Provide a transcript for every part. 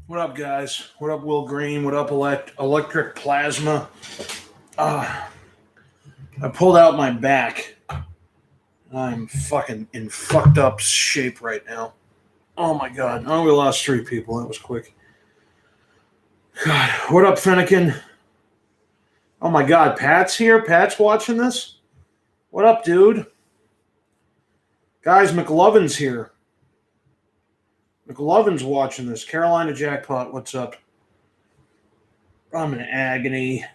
What up, guys? What up, Will Green? What up, Electric Plasma? I pulled out my back. I'm fucking in fucked up shape right now. Oh my god. Oh, we lost 3 people. That was quick. God. What up, Finnegan? Oh my god. Pat's here? Pat's watching this? What up, dude? Guys, McLovin's here. McLovin's watching this. Carolina Jackpot, what's up? I'm in agony.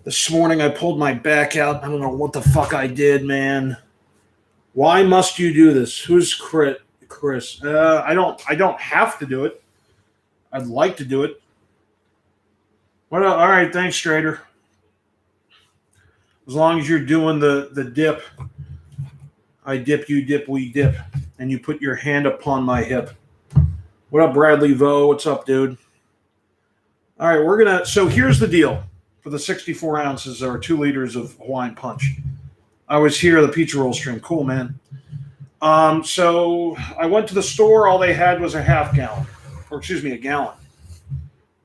This morning I pulled my back out. I don't know what the fuck I did, man. Why must you do this? Who's Chris? I don't have to do it. I'd like to do it. What? All right, thanks, Strader. As long as you're doing the dip, I dip, you dip, we dip, and you put your hand upon my hip. What up, Bradley Vo? What's up, dude? All right, so here's the deal for the 64 ounces or 2 liters of Hawaiian Punch. I was here, the pizza roll stream. Cool, man. So I went to the store. All they had was a gallon.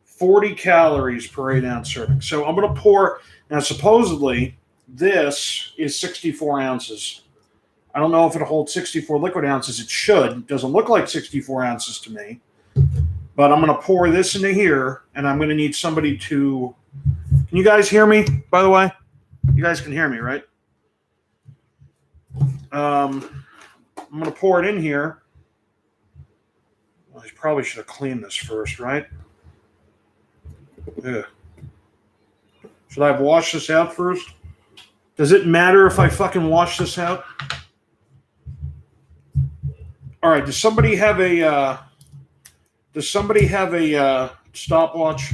40 calories per 8 ounce serving. So I'm going to pour. Now, supposedly, this is 64 ounces. I don't know if it'll hold 64 liquid ounces. It should. It doesn't look like 64 ounces to me. But I'm going to pour this into here, and I'm going to need somebody to... Can you guys hear me, by the way? You guys can hear me, right? I'm going to pour it in here. Well, I probably should have cleaned this first, right? Yeah. Should I have washed this out first? Does it matter if I fucking wash this out? All right. Does somebody have a stopwatch?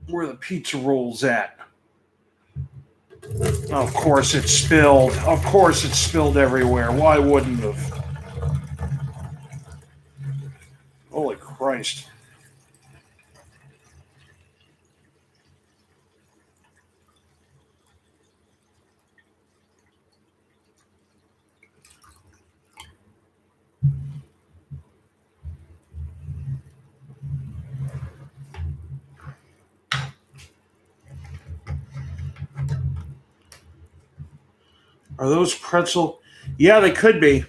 Where are the pizza rolls at? Oh, of course it's spilled. Of course it's spilled everywhere. Why wouldn't it have? Holy Christ. Are those pretzel? Yeah, they could be.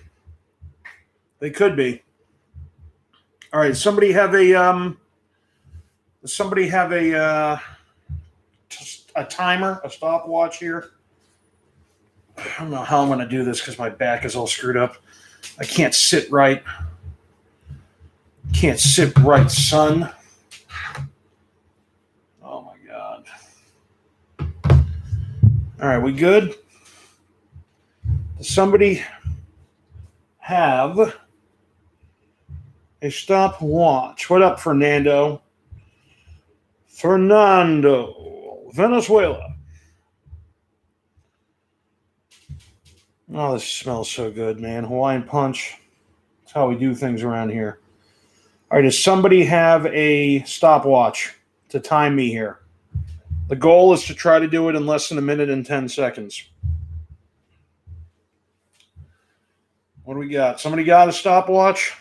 They could be. All right. Somebody have a timer, a stopwatch here. I don't know how I'm going to do this because my back is all screwed up. I can't sit right. Can't sit right, son. Oh my god. All right, we good? Does somebody have a stopwatch? What up, Fernando? Venezuela. Oh, this smells so good, man. Hawaiian Punch. That's how we do things around here. All right, does somebody have a stopwatch to time me here? The goal is to try to do it in less than 1 minute and 10 seconds. What do we got? Somebody got a stopwatch?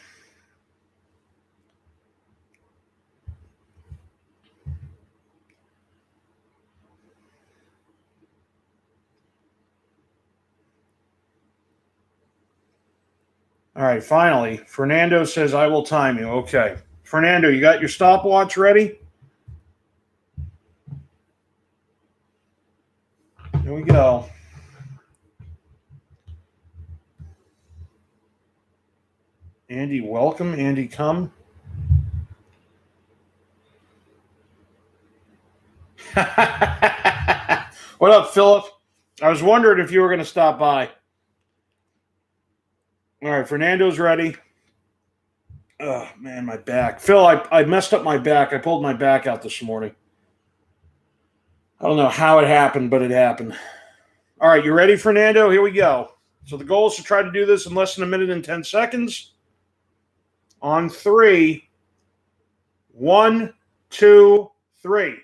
All right, finally, Fernando says, I will time you. Okay. Fernando, you got your stopwatch ready? Here we go. Andy, welcome. Andy, come. What up, Philip? I was wondering if you were going to stop by. All right, Fernando's ready. Oh, man, my back. Phil, I messed up my back. I pulled my back out this morning. I don't know how it happened, but it happened. All right, you ready, Fernando? Here we go. So the goal is to try to do this in less than a minute and 10 seconds. On 3. 1, 2, 3.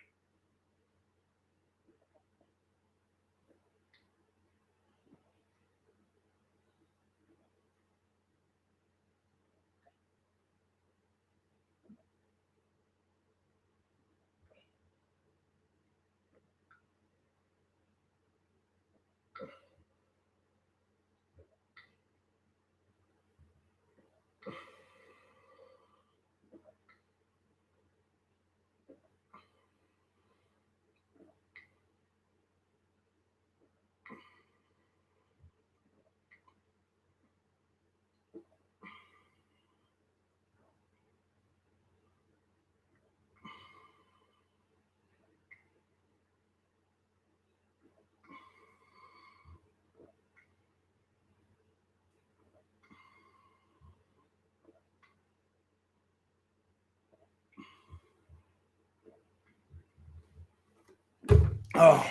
Oh.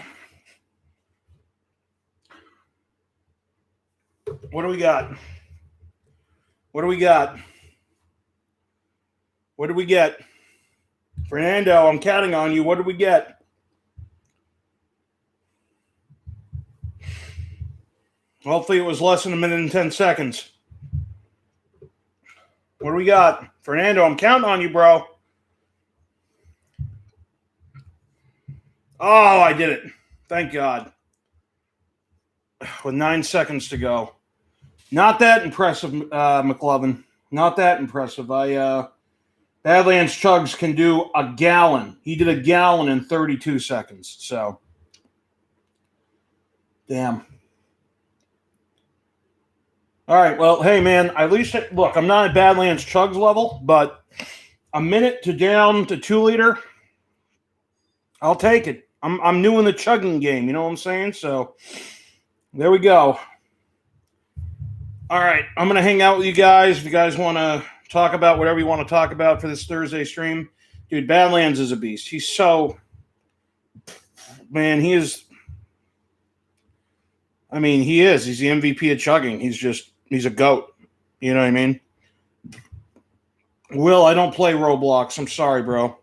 What do we got? What do we got? What do we get? Fernando, I'm counting on you. What do we get? Hopefully it was less than a minute and 10 seconds. What do we got? Fernando, I'm counting on you, bro. Oh, I did it. Thank God. With 9 seconds to go. Not that impressive, McLovin. Not that impressive. Badlands Chugs can do a gallon. He did a gallon in 32 seconds. So, damn. All right. Well, hey, man. At least, look, I'm not at Badlands Chugs level, but a minute to down to 2 liter, I'll take it. I'm new in the chugging game. You know what I'm saying? So, there we go. All right. I'm going to hang out with you guys. If you guys want to talk about whatever you want to talk about for this Thursday stream. Dude, Badlands is a beast. He's so, man, he is, I mean, he is. He's the MVP of chugging. He's a GOAT. You know what I mean? Will, I don't play Roblox. I'm sorry, bro.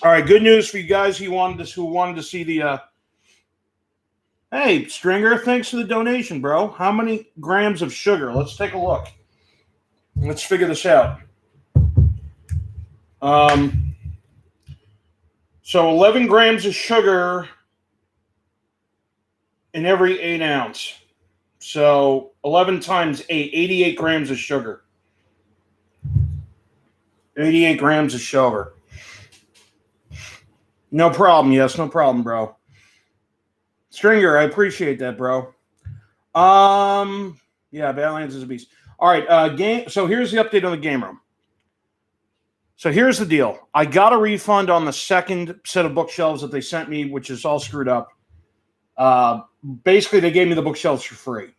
All right, good news for you guys who wanted to see the, hey, Stringer, thanks for the donation, bro. How many grams of sugar? Let's take a look. Let's figure this out. So 11 grams of sugar in every 8 ounce. So 11 times 8, 88 grams of sugar. 88 grams of sugar. No problem. Yes, no problem, bro. Stringer, I appreciate that, bro. Yeah, Badlands is a beast. All right, game. So here's the update on the game room. So here's the deal. I got a refund on the second set of bookshelves that they sent me, which is all screwed up. Basically, they gave me the bookshelves for free.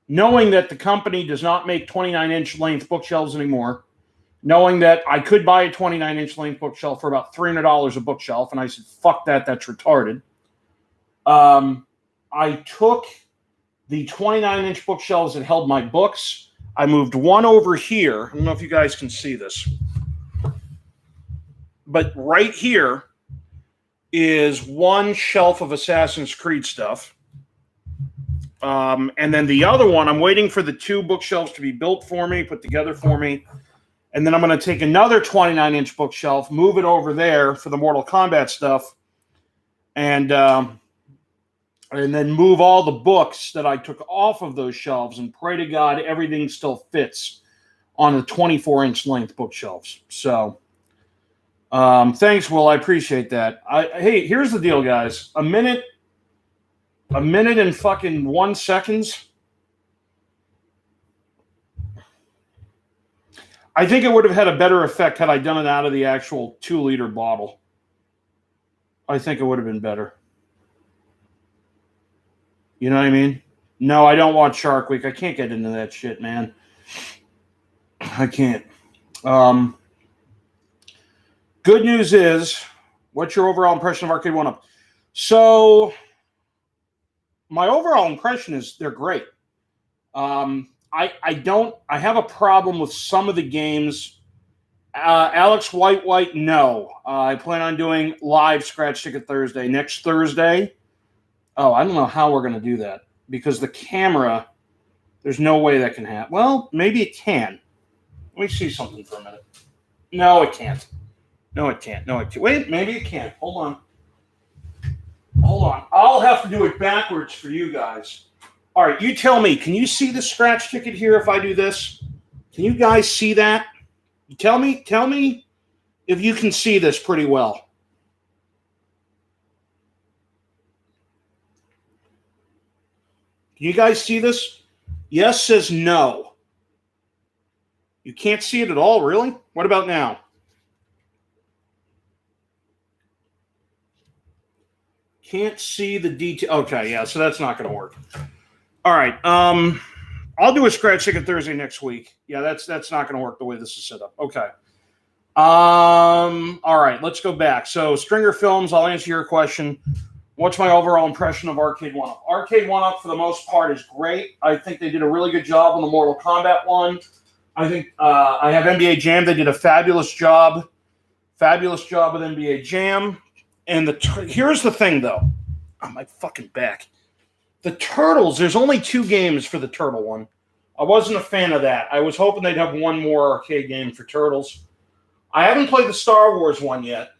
Knowing that the company does not make 29-inch length bookshelves anymore, knowing that I could buy a 29-inch length bookshelf for about $300 a bookshelf, and I said, fuck that, that's retarded. I took the 29-inch bookshelves that held my books. I moved one over here. I don't know if you guys can see this. But right here is one shelf of Assassin's Creed stuff. And then the other one, I'm waiting for the 2 bookshelves to be built for me, put together for me. And then I'm going to take another 29-inch bookshelf, move it over there for the Mortal Kombat stuff. And and then move all the books that I took off of those shelves and pray to God everything still fits on the 24-inch length bookshelves. So thanks, Will. I appreciate that. Hey, here's the deal, guys. A minute and fucking 1 second. I think it would have had a better effect had I done it out of the actual 2-liter bottle. I think it would have been better. You know what I mean? No, I don't watch Shark Week. I can't get into that shit, man. I can't. Good news is, what's your overall impression of Arcade 1-Up? So, my overall impression is they're great. I have a problem with some of the games. Alex White, no. I plan on doing live Scratch Ticket Thursday. Next Thursday. Oh, I don't know how we're going to do that. Because the camera, there's no way that can happen. Well, maybe it can. Let me see something for a minute. No, it can't. No, it can't. Wait, maybe it can. Hold on. I'll have to do it backwards for you guys. All right, you tell me. Can you see the Scratch Ticket here if I do this? Can you guys see that? Tell me if you can see this pretty well. Can you guys see this? Yes says no. You can't see it at all, really? What about now? Can't see the detail. Okay, yeah, so that's not going to work. All right, I'll do a Scratch Ticket Thursday next week. Yeah, that's not going to work the way this is set up. Okay. All right, let's go back. So, Stringer Films, I'll answer your question. What's my overall impression of Arcade 1-Up? Arcade 1-Up, for the most part, is great. I think they did a really good job on the Mortal Kombat one. I think I have NBA Jam. They did a fabulous job. Fabulous job with NBA Jam. And here's the thing, though. Oh, my fucking back. The Turtles, there's only 2 games for the Turtle one. I wasn't a fan of that. I was hoping they'd have one more arcade game for Turtles. I haven't played the Star Wars one yet,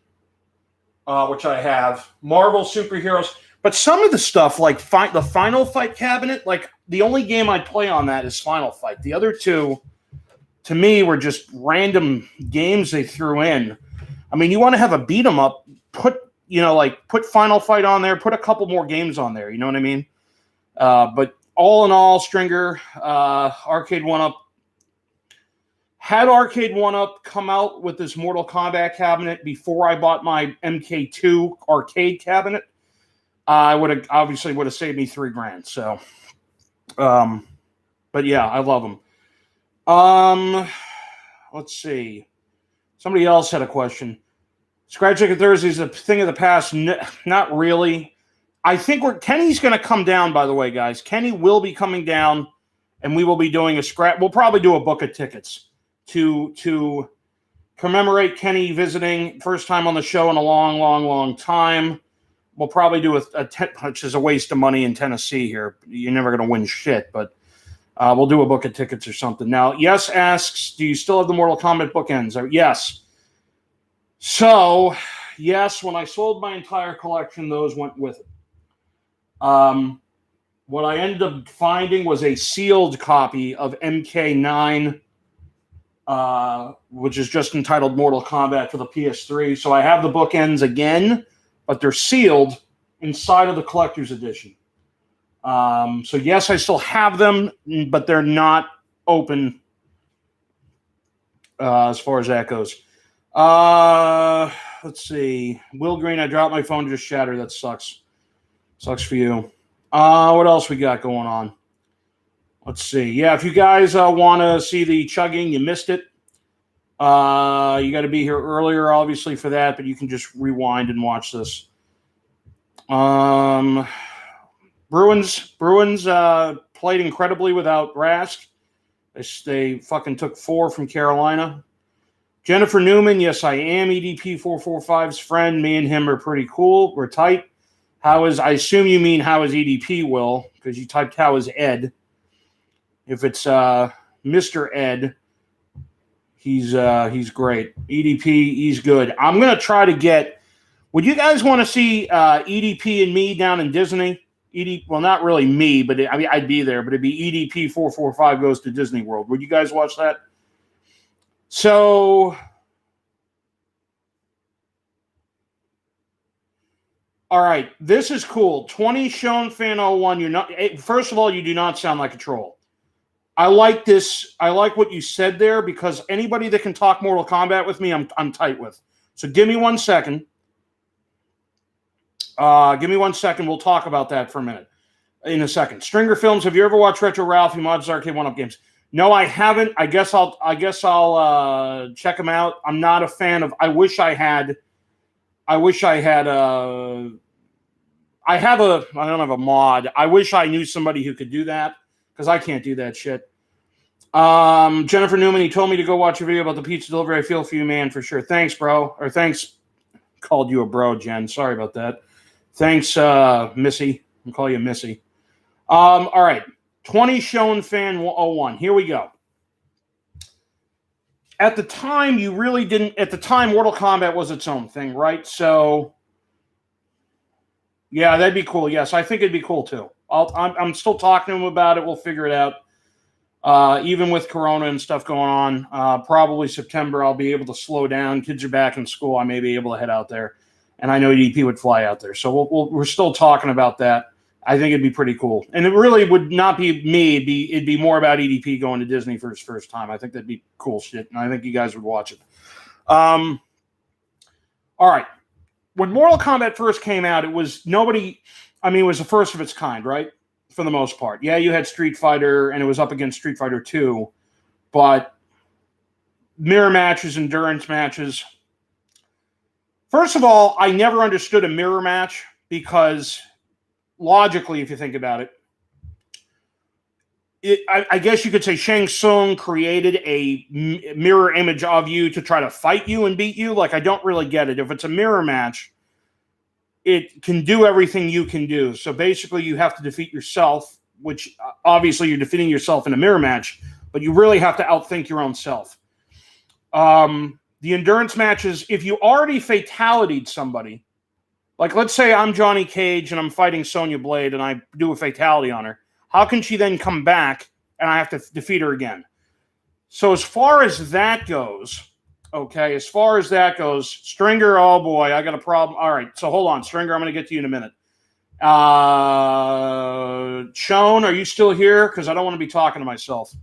which I have. Marvel Superheroes. But some of the stuff, like the Final Fight cabinet, like the only game I'd play on that is Final Fight. The other 2, to me, were just random games they threw in. I mean, you want to have a beat 'em up, put Final Fight on there, put a couple more games on there. You know what I mean? But all in all, Stringer, Arcade 1-Up. Had Arcade 1-Up come out with this Mortal Kombat cabinet before I bought my MK2 arcade cabinet, I would have saved me $3,000. So, but yeah, I love them. Let's see. Somebody else had a question. Scratch Ticket Thursday is a thing of the past. Not really. I think Kenny's going to come down, by the way, guys. Kenny will be coming down, and we will be doing a scratch. We'll probably do a book of tickets to commemorate Kenny visiting. First time on the show in a long, long, long time. We'll probably do which is a waste of money in Tennessee here. You're never going to win shit, but we'll do a book of tickets or something. Now, Yes asks, do you still have the Mortal Kombat bookends? Yes. So, yes, when I sold my entire collection, those went with it. What I ended up finding was a sealed copy of MK9, which is just entitled Mortal Kombat for the PS3. So I have the bookends again, but they're sealed inside of the collector's edition. So yes, I still have them, but they're not open as far as that goes. Let's see. Will Green, I dropped my phone, just shattered. That sucks. Sucks for you. What else we got going on? Let's see. Yeah, if you guys want to see the Chugging, you missed it. You got to be here earlier, obviously, for that, but you can just rewind and watch this. Bruins played incredibly without Rask. They fucking took 4 from Carolina. Jennifer Newman, yes, I am EDP445's friend. Me and him are pretty cool. We're tight. I assume you mean how is EDP, Will, because you typed how is Ed. If it's Mr. Ed, he's great. EDP, he's good. I'm going to try to get – would you guys want to see EDP and me down in Disney? Well, not really me, but I'd be there, but it'd be EDP 445 goes to Disney World. Would you guys watch that? So, all right, this is cool. 20 Shown Fan 01. You're not. First of all, you do not sound like a troll. I like this. I like what you said there because anybody that can talk Mortal Kombat with me, I'm tight with. So give me 1 second. Give me 1 second. We'll talk about that for a minute. In a second. Stringer Films. Have you ever watched Retro Ralph? He mods arcade one-up games. No, I haven't. I guess I'll check them out. I'm not a fan of. I don't have a mod. I wish I knew somebody who could do that because I can't do that shit. Jennifer Newman, he told me to go watch a video about the pizza delivery. I feel for you, man, for sure. Thanks, bro. Or thanks. Called you a bro, Jen. Sorry about that. Thanks, Missy. I'll call you Missy. All right. 20 Shown Fan 01. Here we go. At the time, you really didn't. At the time, Mortal Kombat was its own thing, right? So, yeah, that'd be cool. Yes, I think it'd be cool too. I'm still talking to him about it. We'll figure it out. Even with Corona and stuff going on, probably September, I'll be able to slow down. Kids are back in school. I may be able to head out there. And I know EDP would fly out there. So we're still talking about that. I think it'd be pretty cool. And it really would not be me. It'd be more about EDP going to Disney for his first time. I think that'd be cool shit. And I think you guys would watch it. All right. When Mortal Kombat first came out, it was it was the first of its kind, right? For the most part. Yeah, you had Street Fighter, and it was up against Street Fighter 2. But mirror matches, endurance matches. First of all, I never understood a mirror match because logically, if you think about it, I guess you could say Shang Tsung created a mirror image of you to try to fight you and beat you. Like, I don't really get it. If it's a mirror match, it can do everything you can do. So basically, you have to defeat yourself, which obviously you're defeating yourself in a mirror match, but you really have to outthink your own self. The endurance matches, if you already fatalitied somebody, like let's say I'm Johnny Cage and I'm fighting Sonya Blade and I do a fatality on her, how can she then come back and I have to defeat her again? So as far as that goes, Stringer, oh boy, I got a problem. All right, so hold on, Stringer, I'm going to get to you in a minute. Sean, are you still here? Because I don't want to be talking to myself.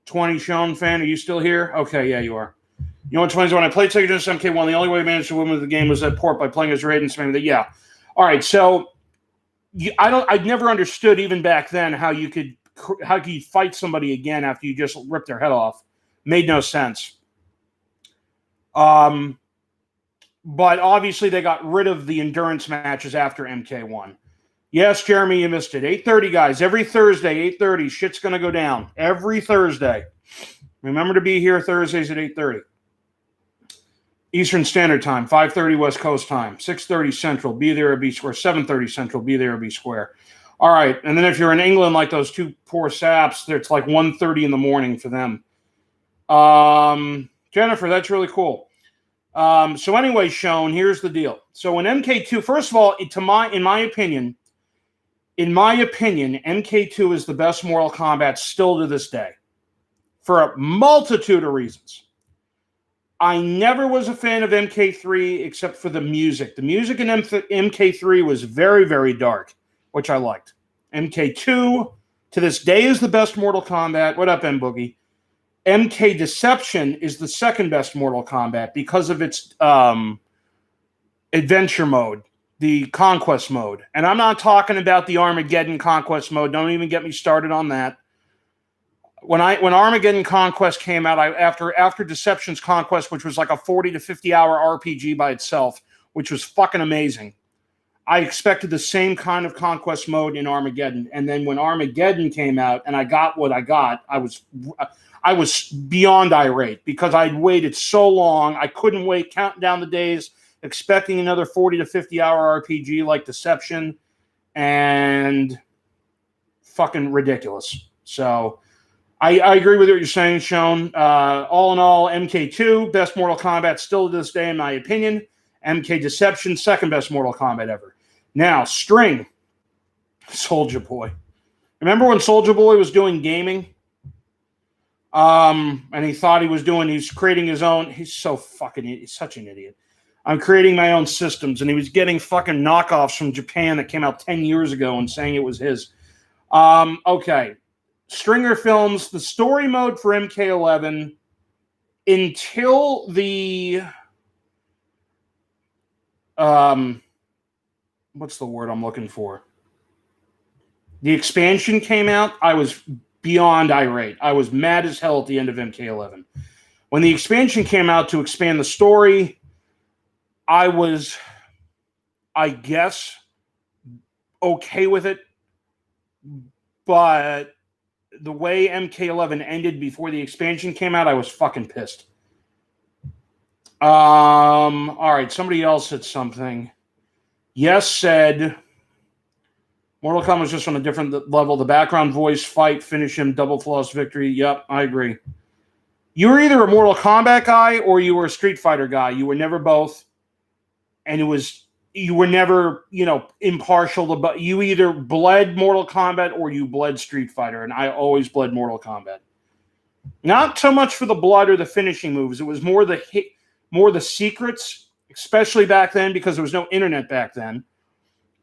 20 Sean fan, are you still here? Okay, yeah, you are. You know what's funny is when I played Sega Genesis MK1, the only way I managed to win with the game was that port by playing as Raiden spamming that. Yeah. All right, so I never understood even back then how you could fight somebody again after you just ripped their head off. Made no sense. But obviously they got rid of the endurance matches after MK1. Yes, Jeremy, you missed it. 8:30, guys. Every Thursday, 8:30. Shit's going to go down. Every Thursday. Remember to be here Thursdays at 8:30. Eastern Standard Time, 5:30 West Coast Time, 6:30 Central, be there or be square, 7:30 Central, be there or be square. All right, and then if you're in England like those two poor saps, it's like 1:30 in the morning for them. Jennifer, that's really cool. So anyway, Sean, here's the deal. So in MK2, first of all, in my opinion, MK2 is the best Mortal Kombat still to this day for a multitude of reasons. I never was a fan of MK3 except for the music. The music in MK3 was very, very dark, which I liked. MK2, to this day, is the best Mortal Kombat. What up, M-Boogie? MK Deception is the second best Mortal Kombat because of its adventure mode, the conquest mode. And I'm not talking about the Armageddon conquest mode. Don't even get me started on that. When Armageddon Conquest came out, after Deception's Conquest, which was like a 40 to 50 hour RPG by itself, which was fucking amazing, I expected the same kind of conquest mode in Armageddon. And then when Armageddon came out and I got what I got, I was beyond irate because I'd waited so long. I couldn't wait, counting down the days, expecting another 40 to 50 hour RPG like Deception, and fucking ridiculous. So I agree with what you're saying, Sean. All in all, MK2, best Mortal Kombat still to this day, in my opinion. MK Deception, second best Mortal Kombat ever. Now, String, Soldier Boy. Remember when Soldier Boy was doing gaming? And he thought he's creating his own. He's such an idiot. I'm creating my own systems, and he was getting fucking knockoffs from Japan that came out 10 years ago and saying it was his. Okay. Stringer Films, the story mode for MK11 until the what's the word I'm looking for? The expansion came out, I was beyond irate. I was mad as hell at the end of MK11. When the expansion came out to expand the story, I was, I guess, okay with it. But the way MK11 ended before the expansion came out, I was fucking pissed. All right, somebody else said something. Yes said Mortal Kombat was just on a different level. The background voice, fight, finish him, double flawless victory. Yep, I agree. You were either a Mortal Kombat guy or you were a Street Fighter guy. You were never both. And you were never, impartial. But you either bled Mortal Kombat or you bled Street Fighter. And I always bled Mortal Kombat. Not so much for the blood or the finishing moves. It was more the secrets, especially back then because there was no internet back then.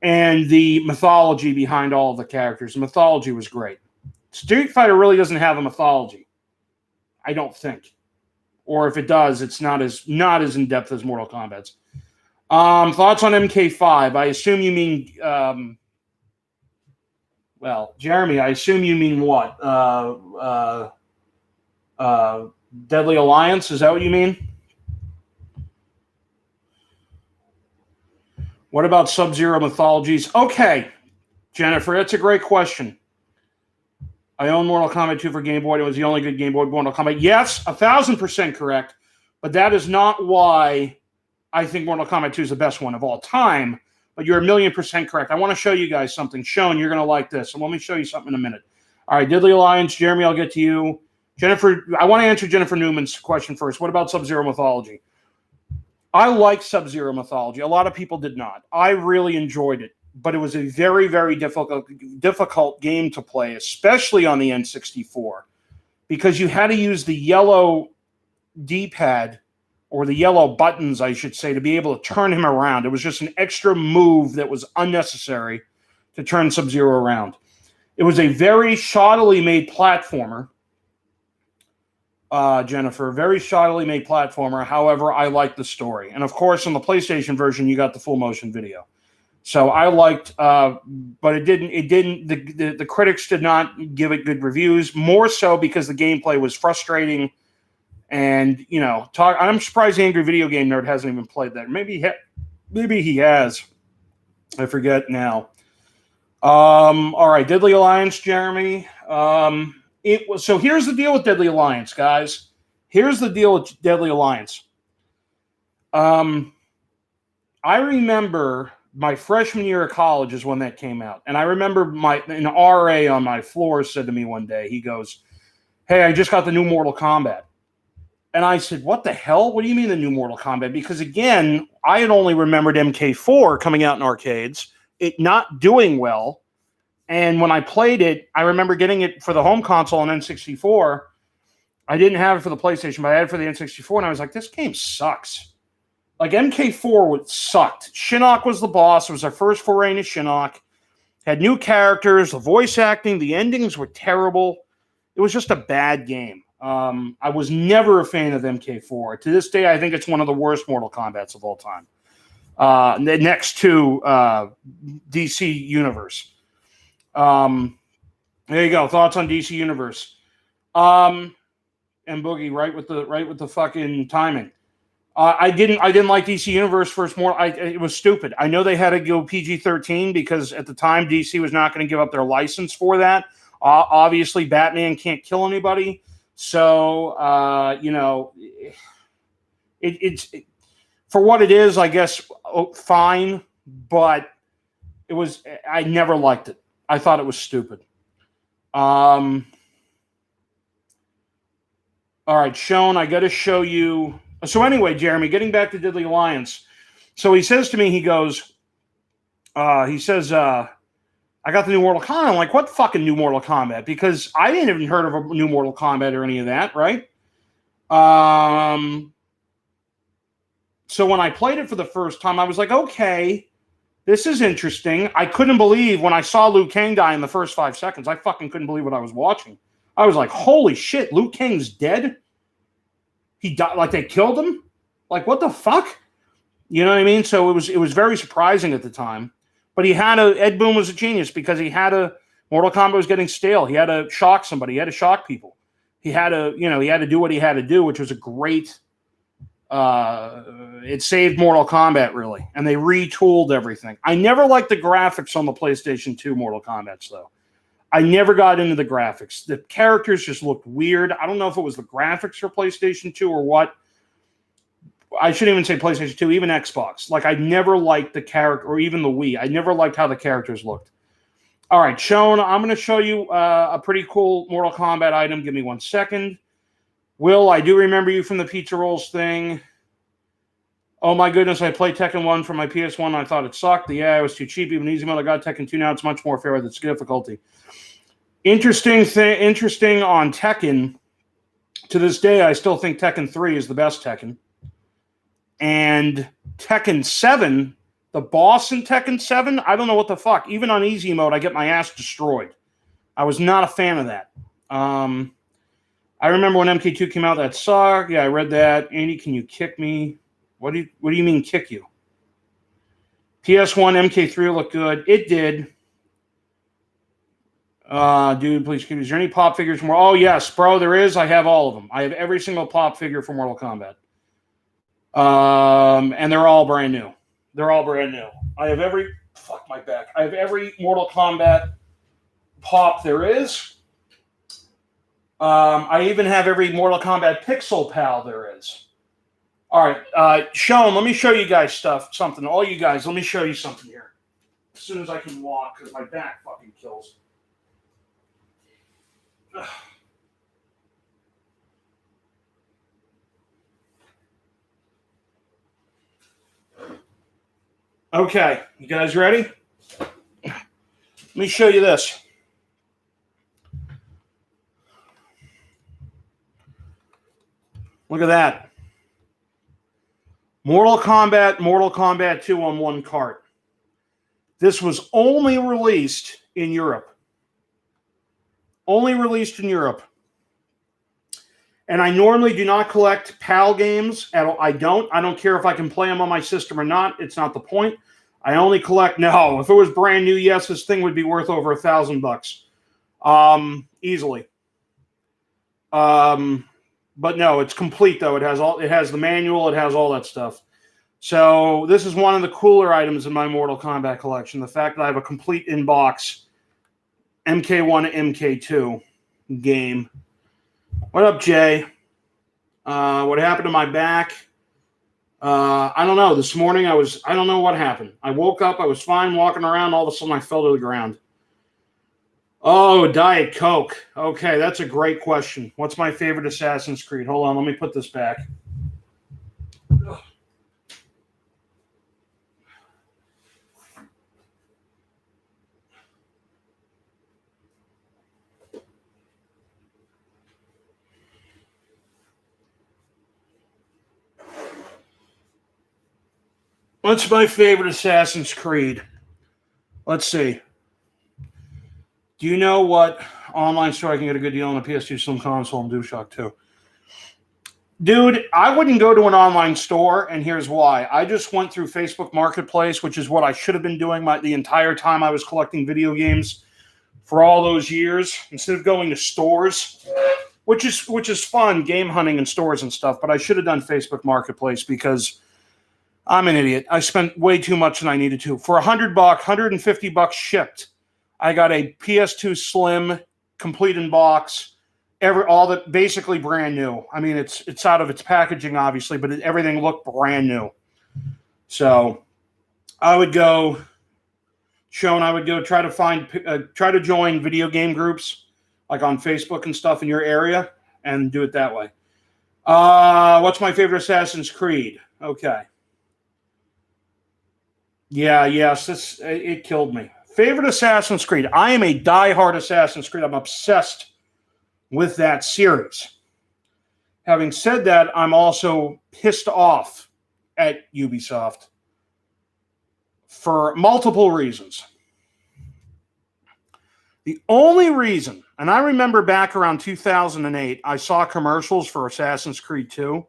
And the mythology behind all of the characters. The mythology was great. Street Fighter really doesn't have a mythology. I don't think. Or if it does, it's not as in-depth as Mortal Kombat's. Thoughts on MK5? I assume you mean... Jeremy, I assume you mean what? Deadly Alliance? Is that what you mean? What about Sub-Zero mythologies? Okay, Jennifer, that's a great question. I own Mortal Kombat 2 for Game Boy. It was the only good Game Boy Mortal Kombat. Yes, 1,000% correct, but that is not why I think Mortal Kombat 2 is the best one of all time, but you're 1,000,000% correct. I want to show you guys something. Sean, you're going to like this, and let me show you something in a minute. All right, Deadly Alliance. Jeremy, I'll get to you. Jennifer, I want to answer Jennifer Newman's question first. What about Sub-Zero mythology? I like Sub-Zero mythology. A lot of people did not. I really enjoyed it, but it was a very, very difficult game to play, especially on the N64, because you had to use the yellow D-pad, or the yellow buttons, I should say, to be able to turn him around. It was just an extra move that was unnecessary to turn Sub-Zero around. It was a very shoddily made platformer. Jennifer, very shoddily made platformer. However, I liked the story. And of course, on the PlayStation version, you got the full motion video. So I liked, but it didn't, the critics did not give it good reviews, more so because the gameplay was frustrating. And, I'm surprised the Angry Video Game Nerd hasn't even played that. Maybe he has. I forget now. All right, Deadly Alliance, Jeremy. So here's the deal with Deadly Alliance, guys. Here's the deal with Deadly Alliance. I remember my freshman year of college is when that came out. And I remember an RA on my floor said to me one day, he goes, "Hey, I just got the new Mortal Kombat." And I said, "What the hell? What do you mean the new Mortal Kombat?" Because again, I had only remembered MK4 coming out in arcades, it not doing well. And when I played it, I remember getting it for the home console on N64. I didn't have it for the PlayStation, but I had it for the N64. And I was like, this game sucks. Like MK4 sucked. Shinnok was the boss. It was our first foray into Shinnok. Had new characters, the voice acting, the endings were terrible. It was just a bad game. I was never a fan of MK4. To this day, I think it's one of the worst Mortal Kombats of all time. Next to DC Universe. There you go. Thoughts on DC Universe. And Boogie, right with the fucking timing. I didn't like DC Universe first more. It was stupid. I know they had to go PG-13 because at the time DC was not going to give up their license for that. Obviously, Batman can't kill anybody. So, it's for what it is, I guess, fine. But I never liked it. I thought it was stupid. All right, Sean, I got to show you. So anyway, Jeremy, getting back to Deadly Alliance. So he says to me, he goes, I got the new Mortal Kombat. I'm like, what fucking new Mortal Kombat? Because I didn't even heard of a new Mortal Kombat or any of that, right? So when I played it for the first time, I was like, okay, this is interesting. I couldn't believe when I saw Liu Kang die in the first 5 seconds. I fucking couldn't believe what I was watching. I was like, holy shit, Liu Kang's dead? He died, like they killed him? Like, what the fuck? You know what I mean? So it was very surprising at the time. But Ed Boon was a genius because Mortal Kombat was getting stale. He had to shock somebody. He had to shock people. He had to do what he had to do, which was a great, it saved Mortal Kombat, really. And they retooled everything. I never liked the graphics on the PlayStation 2 Mortal Kombats, though. I never got into the graphics. The characters just looked weird. I don't know if it was the graphics for PlayStation 2 or what. I shouldn't even say PlayStation 2, even Xbox. Like, I never liked the character, or even the Wii. I never liked how the characters looked. All right, Sean, I'm going to show you a pretty cool Mortal Kombat item. Give me 1 second. Will, I do remember you from the pizza rolls thing. Oh, my goodness, I played Tekken 1 for my PS1, and I thought it sucked. Yeah, it was too cheap. Even easy mode, I got Tekken 2 now. It's much more fair with its difficulty. Interesting on Tekken. To this day, I still think Tekken 3 is the best Tekken. And Tekken 7, the boss in Tekken 7, I don't know what the fuck. Even on easy mode, I get my ass destroyed. I was not a fan of that. I remember when MK2 came out, that sucked. Yeah, I read that. Andy, can you kick me? What do you mean kick you? PS1 MK3 looked good. It did. Dude, please, is there any pop figures more? Oh, yes, bro, there is. I have all of them. I have every single pop figure for Mortal Kombat. And they're all brand new. They're all brand new. I have every Mortal Kombat pop there is. I even have every Mortal Kombat Pixel Pal there is. All right, Sean, let me show you guys something. All you guys, let me show you something here. As soon as I can walk, because my back fucking kills. Ugh. Okay, you guys ready? Let me show you this. Look at that. Mortal Kombat 2 on one cart. This was only released in Europe. Only released in Europe. And I normally do not collect PAL games. I don't care if I can play them on my system or not. It's not the point. I only collect. No, if it was brand new, yes, this thing would be worth over $1,000, easily. But no, it's complete though. It has the manual. It has all that stuff. So this is one of the cooler items in my Mortal Kombat collection. The fact that I have a complete in-box MK1 and MK2 game. What up, Jay? What happened to my back? I don't know. This morning I don't know what happened. I woke up, I was fine walking around, all of a sudden I fell to the ground. Oh, Diet Coke. Okay, that's a great question. What's my favorite Assassin's Creed? Hold on, let me put this back. Ugh. What's my favorite Assassin's Creed? Let's see. Do you know what online store I can get a good deal on a PS2 Slim console and DualShock 2? Dude, I wouldn't go to an online store, and here's why. I just went through Facebook Marketplace, which is what I should have been doing the entire time I was collecting video games for all those years, instead of going to stores, which is fun, game hunting in stores and stuff, but I should have done Facebook Marketplace because I'm an idiot. I spent way too much than I needed to. For $100, $150 shipped, I got a PS2 Slim, complete in box, all that basically brand new. I mean, it's out of its packaging, obviously, but everything looked brand new. So I would go try to join video game groups like on Facebook and stuff in your area and do it that way. What's my favorite Assassin's Creed? Okay. Yeah, yes, it killed me. Favorite Assassin's Creed. I am a diehard Assassin's Creed. I'm obsessed with that series. Having said that, I'm also pissed off at Ubisoft for multiple reasons. The only reason, and I remember back around 2008, I saw commercials for Assassin's Creed 2,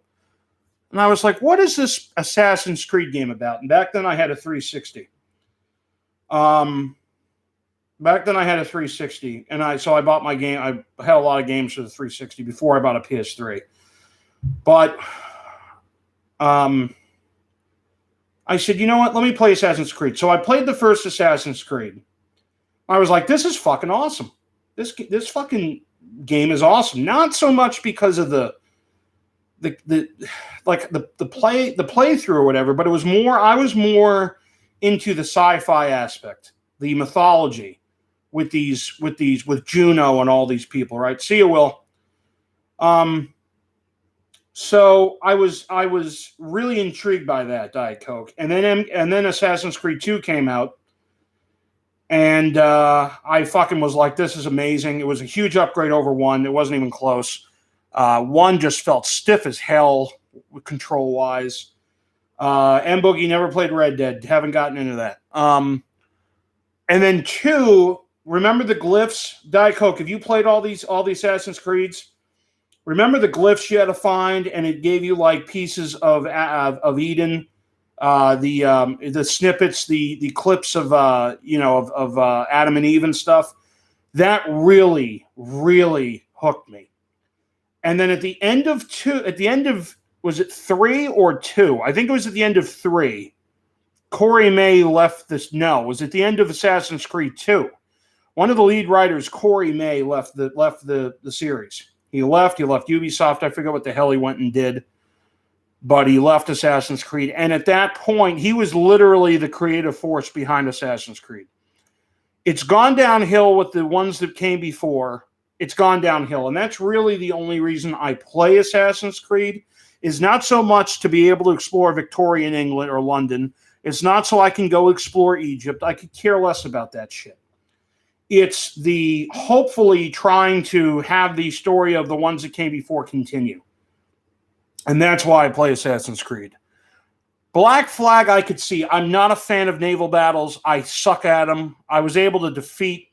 and I was like, what is this Assassin's Creed game about? And back then I had a 360. And I bought my game. I had a lot of games for the 360 before I bought a PS3. But I said, you know what? Let me play Assassin's Creed. So I played the first Assassin's Creed. I was like, this is fucking awesome. This fucking game is awesome. Not so much because of the playthrough or whatever, but I was more into the sci-fi aspect, the mythology with Juno and all these people, right? See you, Will. So I was really intrigued by that Diet Coke, and then Assassin's Creed 2 came out, and I fucking was like, this is amazing. It was a huge upgrade over 1. It wasn't even close. 1 just felt stiff as hell control wise. M Boogie never played Red Dead. Haven't gotten into that. And then 2, remember the glyphs? Diet Coke, have you played all the Assassin's Creeds? Remember the glyphs you had to find, and it gave you like pieces of Eden, the snippets, the clips of Adam and Eve and stuff. That really, really hooked me. And then at the end of was it 3 or 2? I think it was at the end of 3. Corey May left this. No, it was at the end of Assassin's Creed 2. One of the lead writers, Corey May, left the series. He left Ubisoft. I forget what the hell he went and did, but he left Assassin's Creed. And at that point, he was literally the creative force behind Assassin's Creed. It's gone downhill with the ones that came before. It's gone downhill. And that's really the only reason I play Assassin's Creed, is not so much to be able to explore Victorian England or London. It's not so I can go explore Egypt. I could care less about that shit. It's the hopefully trying to have the story of the ones that came before continue. And that's why I play Assassin's Creed. Black Flag, I could see. I'm not a fan of naval battles. I suck at them. I was able to defeat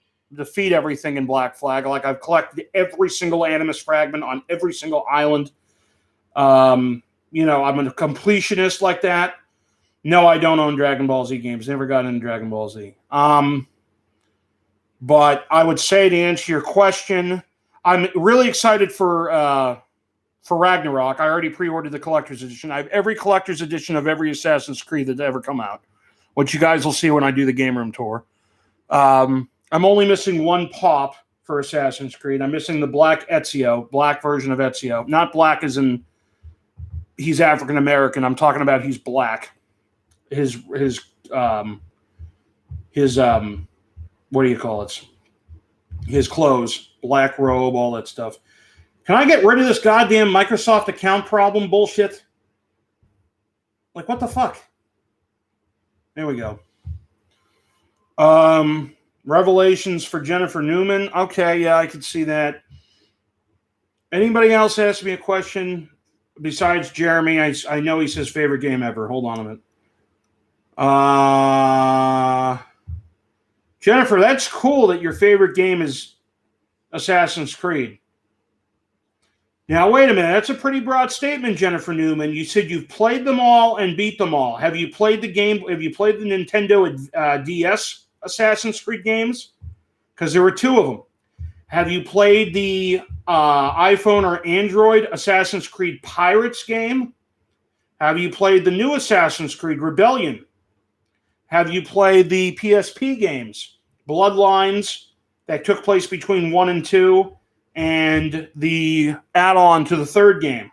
everything in Black Flag. Like, I've collected every single Animus fragment on every single island. I'm a completionist like that. No, I don't own Dragon Ball Z games. Never got into Dragon Ball Z. But I would say, to answer your question, I'm really excited for Ragnarok. I already pre-ordered the collector's edition. I have every collector's edition of every Assassin's Creed that's ever come out, which you guys will see when I do the game room tour. I'm only missing 1 pop for Assassin's Creed. I'm missing the black version of Ezio. Not black as in he's African American. I'm talking about he's black. His what do you call it? His clothes, black robe, all that stuff. Can I get rid of this goddamn Microsoft account problem bullshit? Like, what the fuck? There we go. Revelations for Jennifer Newman. Okay, yeah, I could see that. Anybody else ask me a question besides Jeremy? I know he says favorite game ever. Hold on a minute. Jennifer, that's cool that your favorite game is Assassin's Creed. Now, wait a minute. That's a pretty broad statement, Jennifer Newman. You said you've played them all and beat them all. Have you played the Nintendo DS Assassin's Creed games? Because there were 2 of them. Have you played the iPhone or Android Assassin's Creed Pirates game? Have you played the new Assassin's Creed Rebellion? Have you played the PSP games? Bloodlines, that took place between 1 and 2, and the add-on to the 3rd game.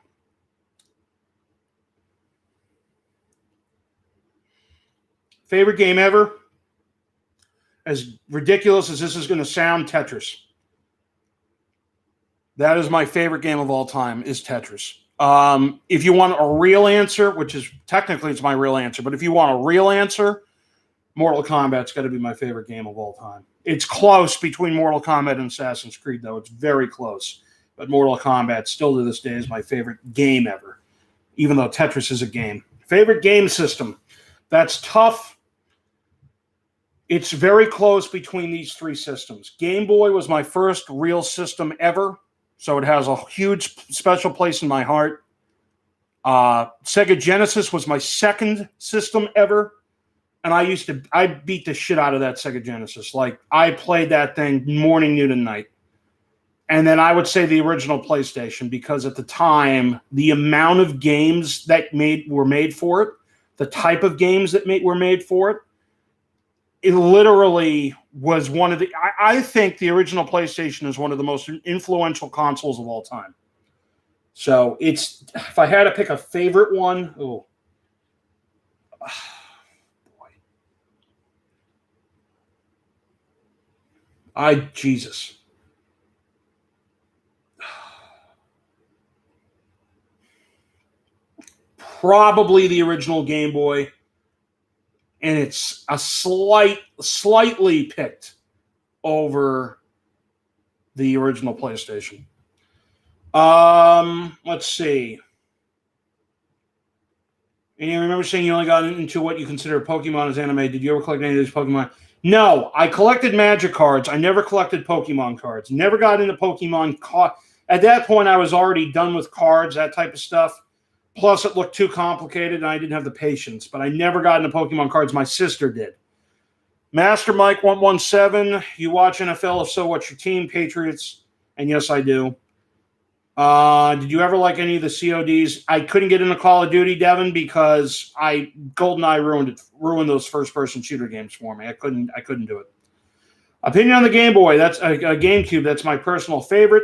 Favorite game ever? As ridiculous as this is going to sound, Tetris. That is my favorite game of all time, is Tetris. If you want a real answer, which is technically it's my real answer, but if you want a real answer, Mortal Kombat's got to be my favorite game of all time. It's close between Mortal Kombat and Assassin's Creed, though. It's very close. But Mortal Kombat, still to this day, is my favorite game ever, even though Tetris is a game. Favorite game system. That's tough. It's very close between these three systems. Game Boy was my first real system ever, so it has a huge special place in my heart. Sega Genesis was my second system ever. And I beat the shit out of that Sega Genesis. Like, I played that thing morning, noon, and night. And then I would say the original PlayStation, because at the time, the amount of games that were made for it, the type of games that were made for it, it literally was one of the... I think the original PlayStation is one of the most influential consoles of all time. So, if I had to pick a favorite one... Jesus. Probably the original Game Boy. And it's a slightly picked over the original PlayStation. Let's see. And you remember saying you only got into what you consider Pokemon as anime. Did you ever collect any of these Pokemon? No, I collected Magic cards. I never collected Pokemon cards. Never got into Pokemon cards. At that point, I was already done with cards, that type of stuff. Plus, it looked too complicated, and I didn't have the patience. But I never got into Pokemon cards. My sister did. Master Mike 117, you watch NFL? If so, what's your team? Patriots? And yes, I do. Did you ever like any of the CODs? I couldn't get into Call of Duty, Devin, because GoldenEye ruined those first-person shooter games for me. I couldn't do it. Opinion on the Game Boy. That's a GameCube. That's my personal favorite.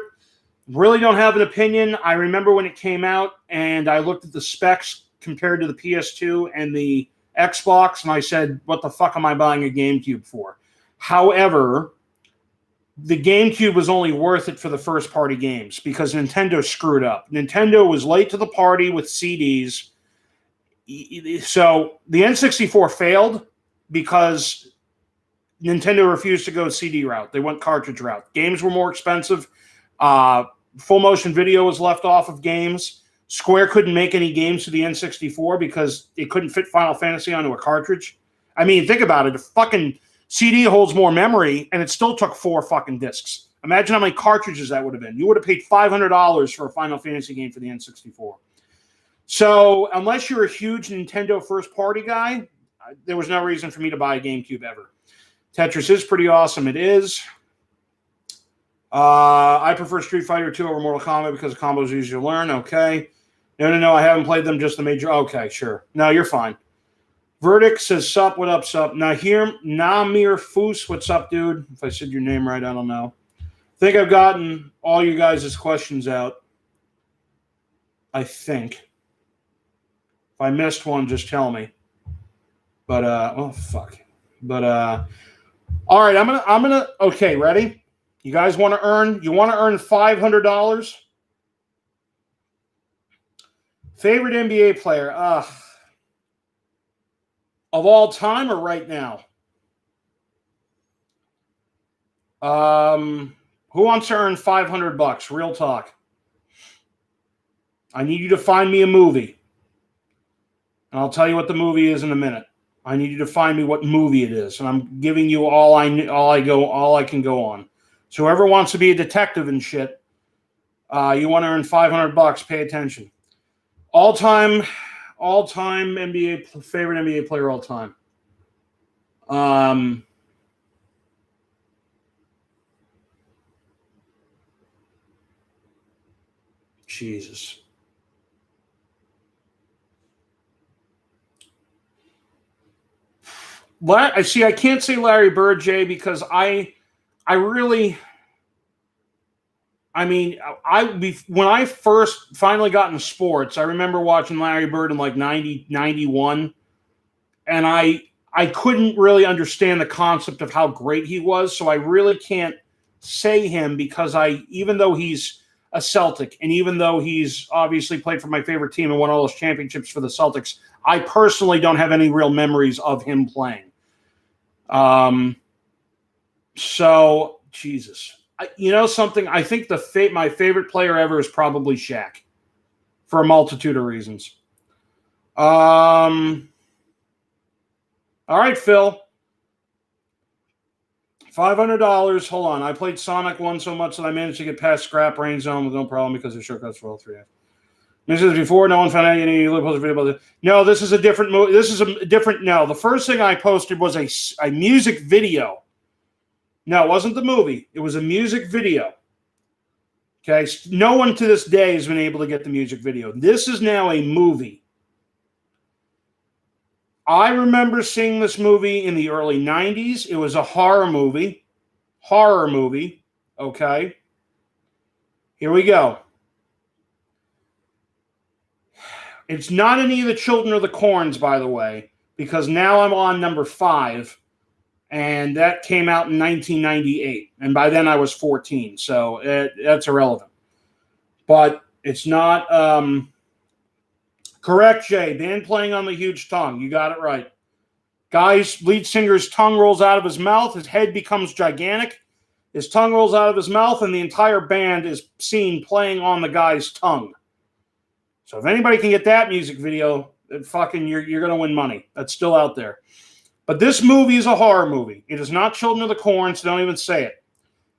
Really don't have an opinion. I remember when it came out, and I looked at the specs compared to the PS2 and the Xbox, and I said, what the fuck am I buying a GameCube for? However, the GameCube was only worth it for the first-party games because Nintendo screwed up. Nintendo was late to the party with CDs. So the N64 failed because Nintendo refused to go CD route. They went cartridge route. Games were more expensive. Full motion video was left off of games. Square couldn't make any games to the N64 because it couldn't fit Final Fantasy onto a cartridge. I mean, think about it. The fucking CD holds more memory, and it still took 4 fucking discs. Imagine how many cartridges that would have been. You would have paid $500 for a Final Fantasy game for the N64. So, unless you're a huge Nintendo first-party guy, there was no reason for me to buy a GameCube ever. Tetris is pretty awesome. It is. I prefer Street Fighter 2 over Mortal Kombat because the combos are easier to learn. Okay. No. I haven't played them, just the major. Okay, sure. No, you're fine. Verdict says, sup, what up, sup? Namir Foos, what's up, dude? If I said your name right, I don't know. I think I've gotten all you guys' questions out. I think. If I missed one, just tell me. But, oh, fuck. But, all right, I'm gonna, okay, ready? You guys want to earn $500? Favorite NBA player? Of all time or right now? Who wants to earn $500? Real talk. I need you to find me a movie. And I'll tell you what the movie is in a minute. I need you to find me what movie it is. And I'm giving you all I can go on. So whoever wants to be a detective and shit, you want to earn $500, pay attention. All-time NBA favorite NBA player all time. Jesus. I see. I can't say Larry Bird, Jay, because when I first finally got into sports, I remember watching Larry Bird in like 90, 91, and I couldn't really understand the concept of how great he was, so I really can't say him because even though he's a Celtic, and even though he's obviously played for my favorite team and won all those championships for the Celtics, I personally don't have any real memories of him playing. So, Jesus. You know something? I think my favorite player ever is probably Shaq for a multitude of reasons. All right, Phil. $500. Hold on. I played Sonic 1 so much that I managed to get past Scrap Rain Zone with no problem because of shortcuts for all three. This is before no one found out any post video about it. No, this is a different movie. This is a different. No, the first thing I posted was a music video. No, it wasn't the movie. It was a music video. Okay, no one to this day has been able to get the music video. This is now a movie. I remember seeing this movie in the early 90s. It was a horror movie. Okay. Here we go. It's not any of the Children of the Corns, by the way, because now I'm on number 5, and that came out in 1998. And by then I was 14, so that's irrelevant. But it's not... Correct, Jay. Band playing on the huge tongue. You got it right. Guy's lead singer's tongue rolls out of his mouth. His head becomes gigantic. His tongue rolls out of his mouth, and the entire band is seen playing on the guy's tongue. So if anybody can get that music video, you're going to win money. That's still out there. But this movie is a horror movie. It is not Children of the Corn, so don't even say it.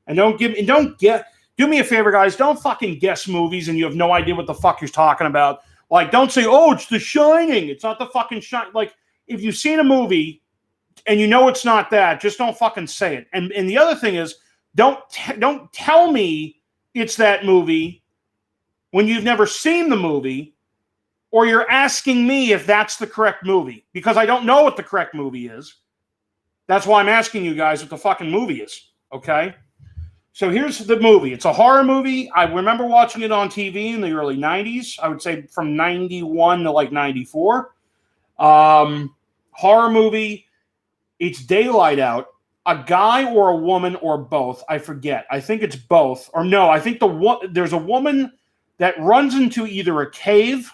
And do me a favor, guys. Don't fucking guess movies and you have no idea what the fuck you're talking about. Like, don't say, oh, it's The Shining. It's not the fucking Shining. Like, if you've seen a movie and you know it's not that, just don't fucking say it. And the other thing is, don't tell me it's that movie when you've never seen the movie, or you're asking me if that's the correct movie, because I don't know what the correct movie is. That's why I'm asking you guys what the fucking movie is, okay? So here's the movie. It's a horror movie. I remember watching it on TV in the early 90s. I would say from 91 to like 94. Horror movie. It's daylight out. A guy or a woman or both. I forget. I think it's both. Or no, I think there's a woman that runs into either a cave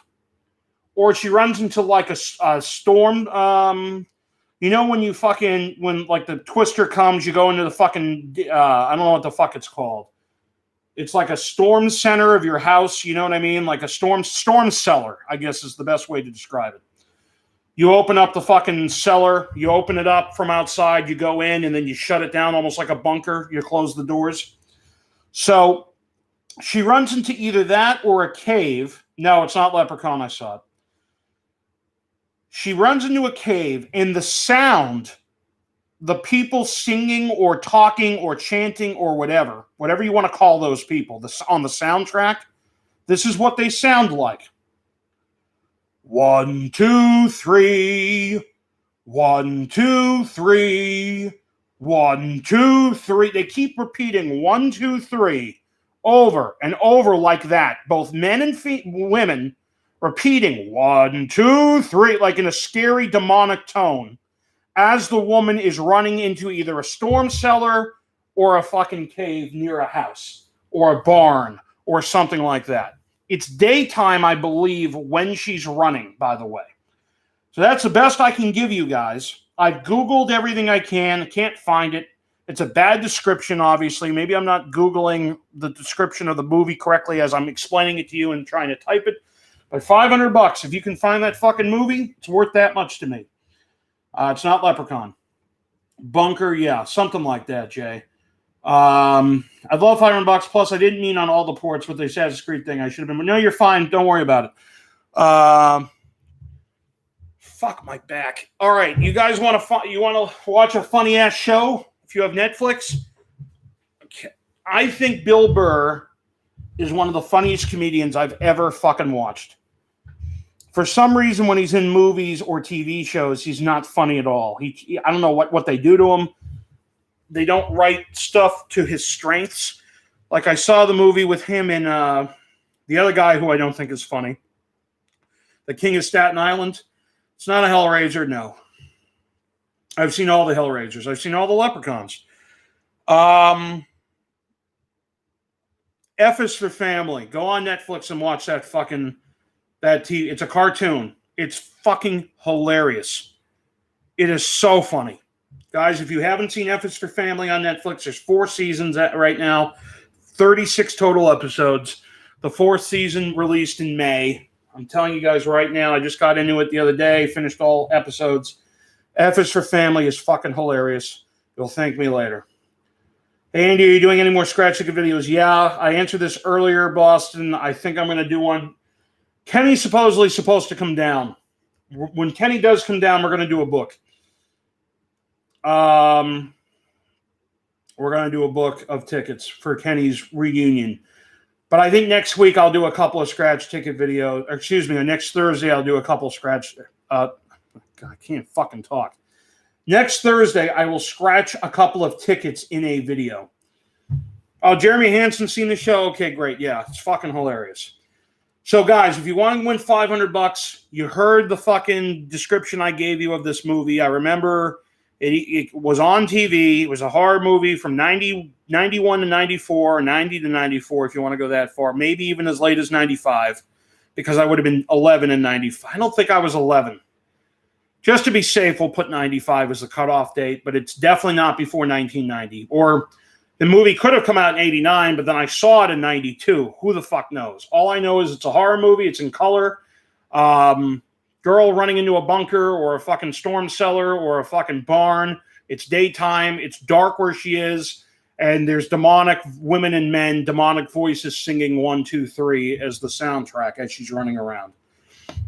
or she runs into like a storm. You know when like the twister comes, you go into the fucking, I don't know what the fuck it's called. It's like a storm center of your house, you know what I mean? Like a storm cellar, I guess is the best way to describe it. You open up the fucking cellar, you open it up from outside, you go in, and then you shut it down almost like a bunker. You close the doors. So she runs into either that or a cave. No, it's not Leprechaun, I saw it. She runs into a cave, and the sound, the people singing or talking or chanting or whatever you want to call those people, on the soundtrack, this is what they sound like. 1, 2, 3. 1, 2, 3. 1, 2, 3. They keep repeating 1, 2, 3 over and over like that. Both men and women repeating 1, 2, 3, like in a scary demonic tone, as the woman is running into either a storm cellar or a fucking cave near a house or a barn or something like that. It's daytime, I believe, when she's running, by the way. So that's the best I can give you guys. I've Googled everything I can. I can't find it. It's a bad description, obviously. Maybe I'm not Googling the description of the movie correctly as I'm explaining it to you and trying to type it. But $500, if you can find that fucking movie, it's worth that much to me. It's not Leprechaun. Bunker, yeah, something like that, Jay. I'd love $500 plus. I didn't mean on all the ports with the Assassin's Creed thing. I should have been. But no, you're fine. Don't worry about it. Fuck my back. All right, you guys want to watch a funny ass show? If you have Netflix, okay. I think Bill Burr is one of the funniest comedians I've ever fucking watched. For some reason, when he's in movies or TV shows, he's not funny at all. I don't know what they do to him. They don't write stuff to his strengths. Like I saw the movie with him and the other guy who I don't think is funny. The King of Staten Island. It's not a Hellraiser, no. I've seen all the Hellraisers. I've seen all the Leprechauns. F is for Family. Go on Netflix and watch that TV. It's a cartoon. It's fucking hilarious. It is so funny. Guys, if you haven't seen F is for Family on Netflix, there's 4 seasons right now, 36 total episodes. The 4th season released in May. I'm telling you guys right now, I just got into it the other day, finished all episodes. F is for Family is fucking hilarious. You'll thank me later. Hey, Andy, are you doing any more scratch ticket videos? Yeah, I answered this earlier, Boston. I think I'm going to do one. Kenny's supposedly supposed to come down. When Kenny does come down, we're going to do a book. We're going to do a book of tickets for Kenny's reunion. But I think next week I'll do a couple of scratch ticket videos. Excuse me, next Thursday I'll do a couple of scratch. God, I can't fucking talk. Next Thursday I will scratch a couple of tickets in a video. Oh, Jeremy Hansen seen the show? Okay, great. Yeah, it's fucking hilarious. So, guys, if you want to win $500, you heard the fucking description I gave you of this movie. I remember it was on TV. It was a horror movie from 91 to 94, 90 to 94, if you want to go that far. Maybe even as late as 95, because I would have been 11 in 95. I don't think I was 11. Just to be safe, we'll put 95 as the cutoff date, but it's definitely not before 1990. Or the movie could have come out in 89, but then I saw it in 92. Who the fuck knows? All I know is it's a horror movie. It's in color. Girl running into a bunker or a fucking storm cellar or a fucking barn. It's daytime. It's dark where she is. And there's demonic women and men, demonic voices singing 1, 2, 3 as the soundtrack as she's running around.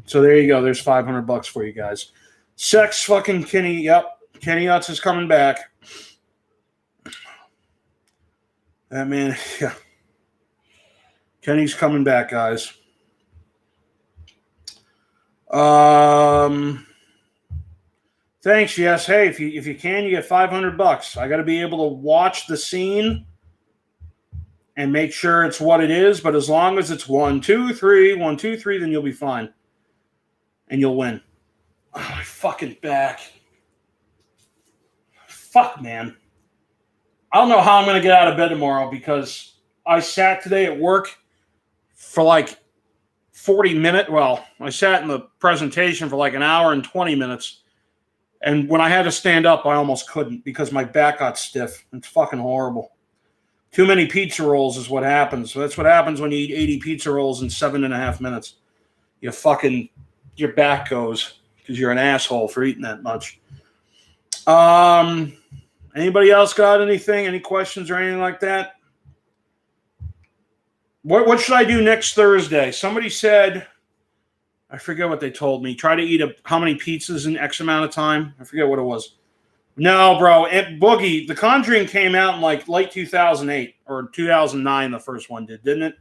So there you go. There's $500 for you guys. Sex fucking Kenny. Yep. Kenny Utz is coming back. That man, yeah. Kenny's coming back, guys. Thanks. Yes. Hey, if you can, you get $500. I got to be able to watch the scene and make sure it's what it is. But as long as it's 1, 2, 3, 1, 2, 3, then you'll be fine, and you'll win. Oh, my fucking back. Fuck, man. I don't know how I'm going to get out of bed tomorrow because I sat today at work for like 40 minutes. Well, I sat in the presentation for like an hour and 20 minutes. And when I had to stand up, I almost couldn't because my back got stiff. It's fucking horrible. Too many pizza rolls is what happens. So that's what happens when you eat 80 pizza rolls in 7.5 minutes. Your back goes because you're an asshole for eating that much. Anybody else got anything? Any questions or anything like that? What should I do next Thursday? Somebody said, I forget what they told me. Try to eat how many pizzas in X amount of time. I forget what it was. No, bro. Boogie, The Conjuring came out in like late 2008 or 2009. The first one didn't it?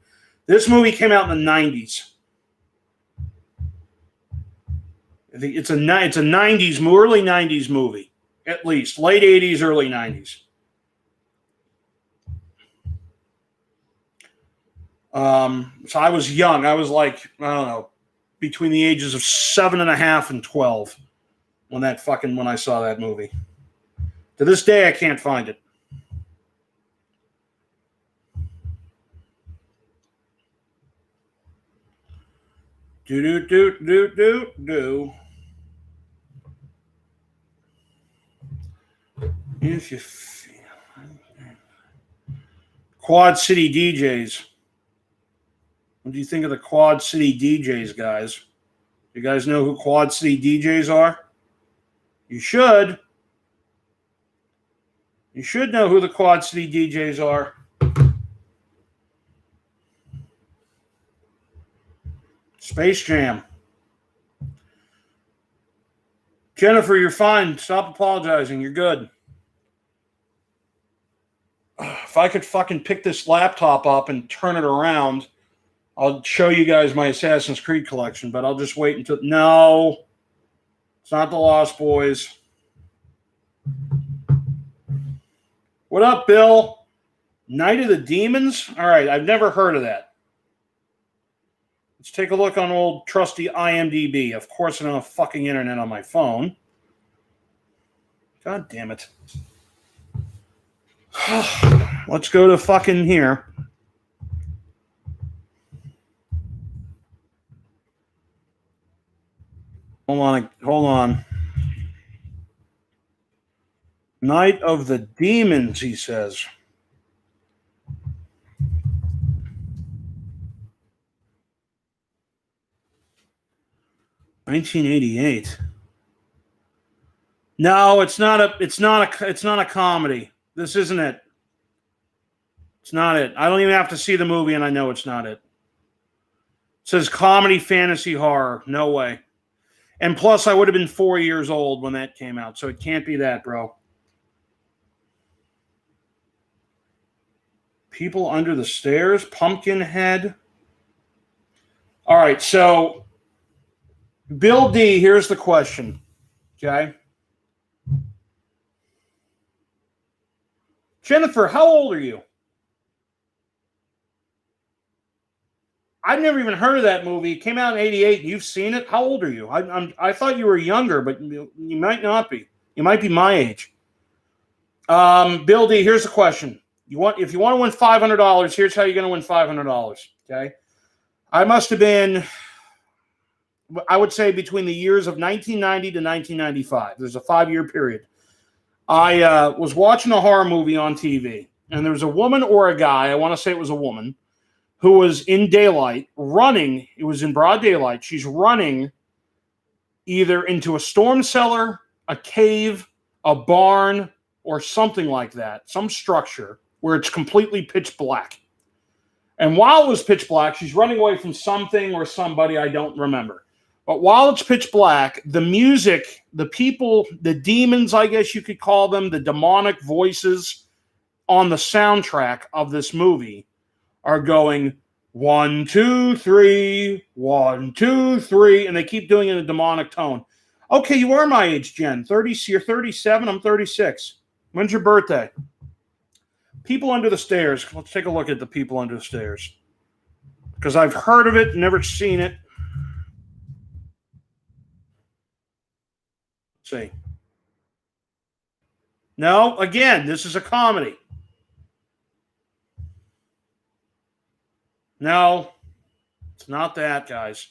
This movie came out in the 90s. I think it's a 90s, early 90s movie. At least. Late 80s, early 90s. So I was young. I was like, I don't know, between the ages of 7.5 and 12 when I saw that movie. To this day, I can't find it. Do. If you feel Quad City DJs. What do you think of the Quad City DJs, guys? You guys know who Quad City DJs are? You should. You should know who the Quad City DJs are. Space Jam. Jennifer, you're fine. Stop apologizing. You're good. If I could fucking pick this laptop up and turn it around, I'll show you guys my Assassin's Creed collection, but I'll just wait until... No. It's not the Lost Boys. What up, Bill? Night of the Demons? All right, I've never heard of that. Let's take a look on old trusty IMDb. Of course, I don't have fucking internet on my phone. God damn it. Let's go to fucking here. Hold on. Night of the Demons, he says. $1988. No, it's not a comedy. This isn't it. It's not it. I don't even have to see the movie and I know it's not it. It says comedy, fantasy, horror. No way. And plus, I would have been 4 years old when that came out, so it can't be that, bro. People Under the Stairs, Pumpkinhead. All right, so Bill D, here's the question. Okay. Jennifer, how old are you? I've never even heard of that movie. It came out in '88. You've seen it. How old are you? I thought you were younger, but you might not be. You might be my age. Bill D, here's the question. If you want to win $500, here's how you're going to win $500. Okay. I must have been, I would say, between the years of 1990 to 1995. There's a 5-year period. I was watching a horror movie on TV, and there was a woman or a guy, I want to say it was a woman, who was in daylight running. It was in broad daylight. She's running either into a storm cellar, a cave, a barn, or something like that, some structure where it's completely pitch black. And while it was pitch black, she's running away from something or somebody, I don't remember. But while it's pitch black, the music, the people, the demons, I guess you could call them, the demonic voices on the soundtrack of this movie are going 1, 2, 3, 1, 2, 3, and they keep doing it in a demonic tone. Okay, you are my age, Jen. You're 37. I'm 36. When's your birthday? People Under the Stairs. Let's take a look at the People Under the Stairs, because I've heard of it, never seen it. Let's see. No, again, this is a comedy. No, it's not that, guys.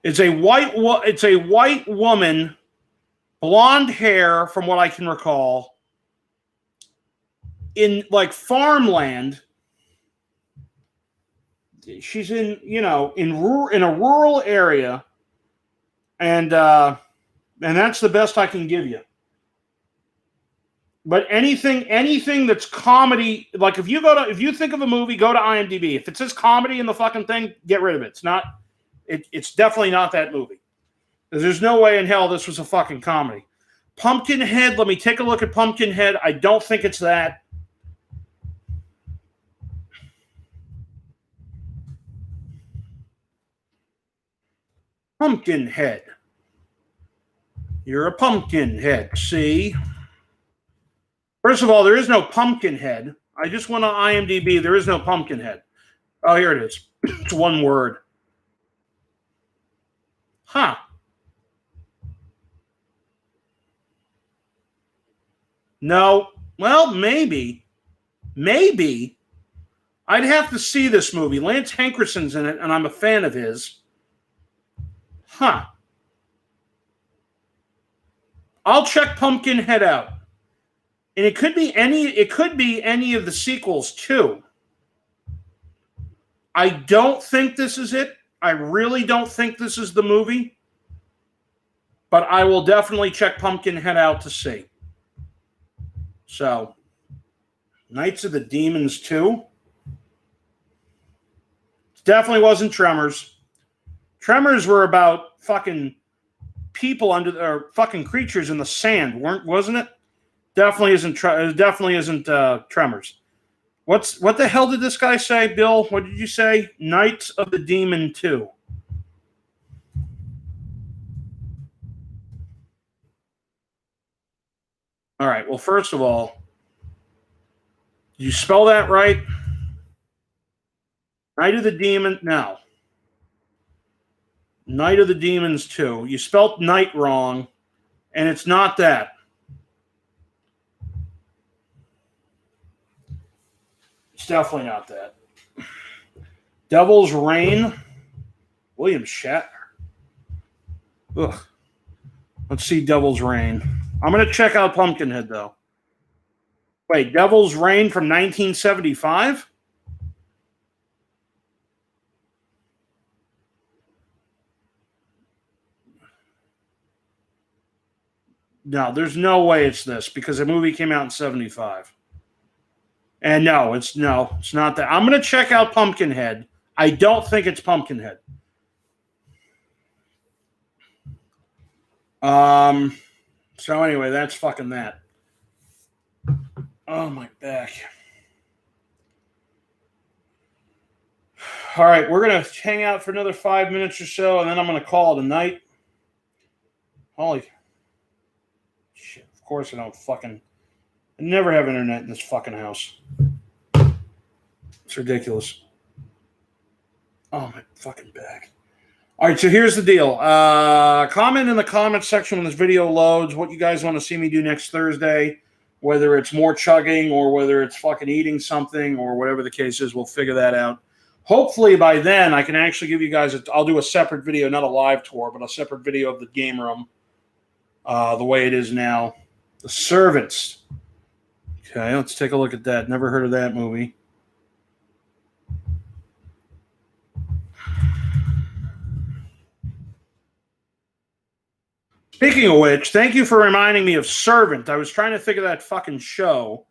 It's a white woman, blonde hair, from what I can recall, in like farmland. She's in a rural area, and that's the best I can give you. But anything that's comedy, like if you think of a movie, go to IMDb. If it says comedy in the fucking thing, get rid of it. It's not. It's definitely not that movie. There's no way in hell this was a fucking comedy. Pumpkinhead. Let me take a look at Pumpkinhead. I don't think it's that. Pumpkinhead. You're a pumpkinhead. See. First of all, there is no Pumpkinhead. I just went on IMDb. There is no Pumpkinhead. Oh, here it is. It's one word. Huh. No. Well, maybe. Maybe. I'd have to see this movie. Lance Henriksen's in it, and I'm a fan of his. Huh. I'll check Pumpkinhead out. And it could be any of the sequels too. I don't think this is it. I really don't think this is the movie. But I will definitely check Pumpkinhead out to see. So, Knights of the Demons 2. Definitely wasn't Tremors. Tremors were about fucking people or fucking creatures in the sand, wasn't it? Definitely isn't Tremors. What the hell did this guy say, Bill? What did you say? Knights of the Demon 2. All right. Well, first of all, did you spell that right? Night of the Demon. No. Night of the Demons 2. You spelled night wrong, and it's not that. It's definitely not that. Devil's Reign. William Shatner. Ugh. Let's see Devil's Reign. I'm going to check out Pumpkinhead, though. Wait, Devil's Reign from 1975? No, there's no way it's this because the movie came out in 75. And no, it's not that. I'm going to check out Pumpkinhead. I don't think it's Pumpkinhead. So anyway, that's fucking that. Oh, my back. All right, we're going to hang out for another 5 minutes or so, and then I'm going to call it a night. Holy shit. Of course I don't fucking... I never have internet in this fucking house. It's ridiculous. Oh, my fucking back. All right, so here's the deal. Comment in the comment section when this video loads what you guys want to see me do next Thursday, whether it's more chugging or whether it's fucking eating something or whatever the case is. We'll figure that out. Hopefully by then I can actually give you guys I'll do a separate video, not a live tour, but a separate video of the game room the way it is now. The Servants. Okay, let's take a look at that. Never heard of that movie. Speaking of which, thank you for reminding me of Servant. I was trying to think of that fucking show,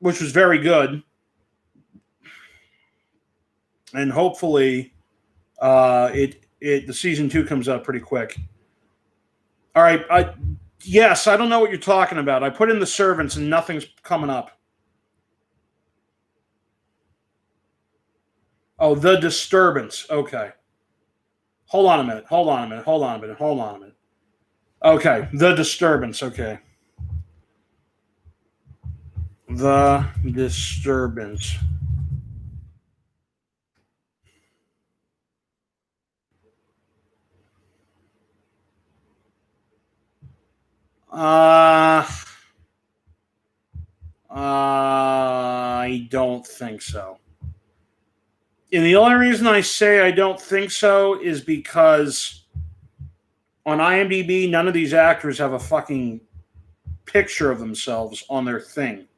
which was very good. And hopefully the season 2 comes out pretty quick. All right. Yes, I don't know what you're talking about. I put in The Servants and nothing's coming up. Oh, The Disturbance. Okay. Hold on a minute. Okay, The Disturbance. Okay. The Disturbance. I don't think so. And the only reason I say I don't think so is because on IMDb, none of these actors have a fucking picture of themselves on their thing,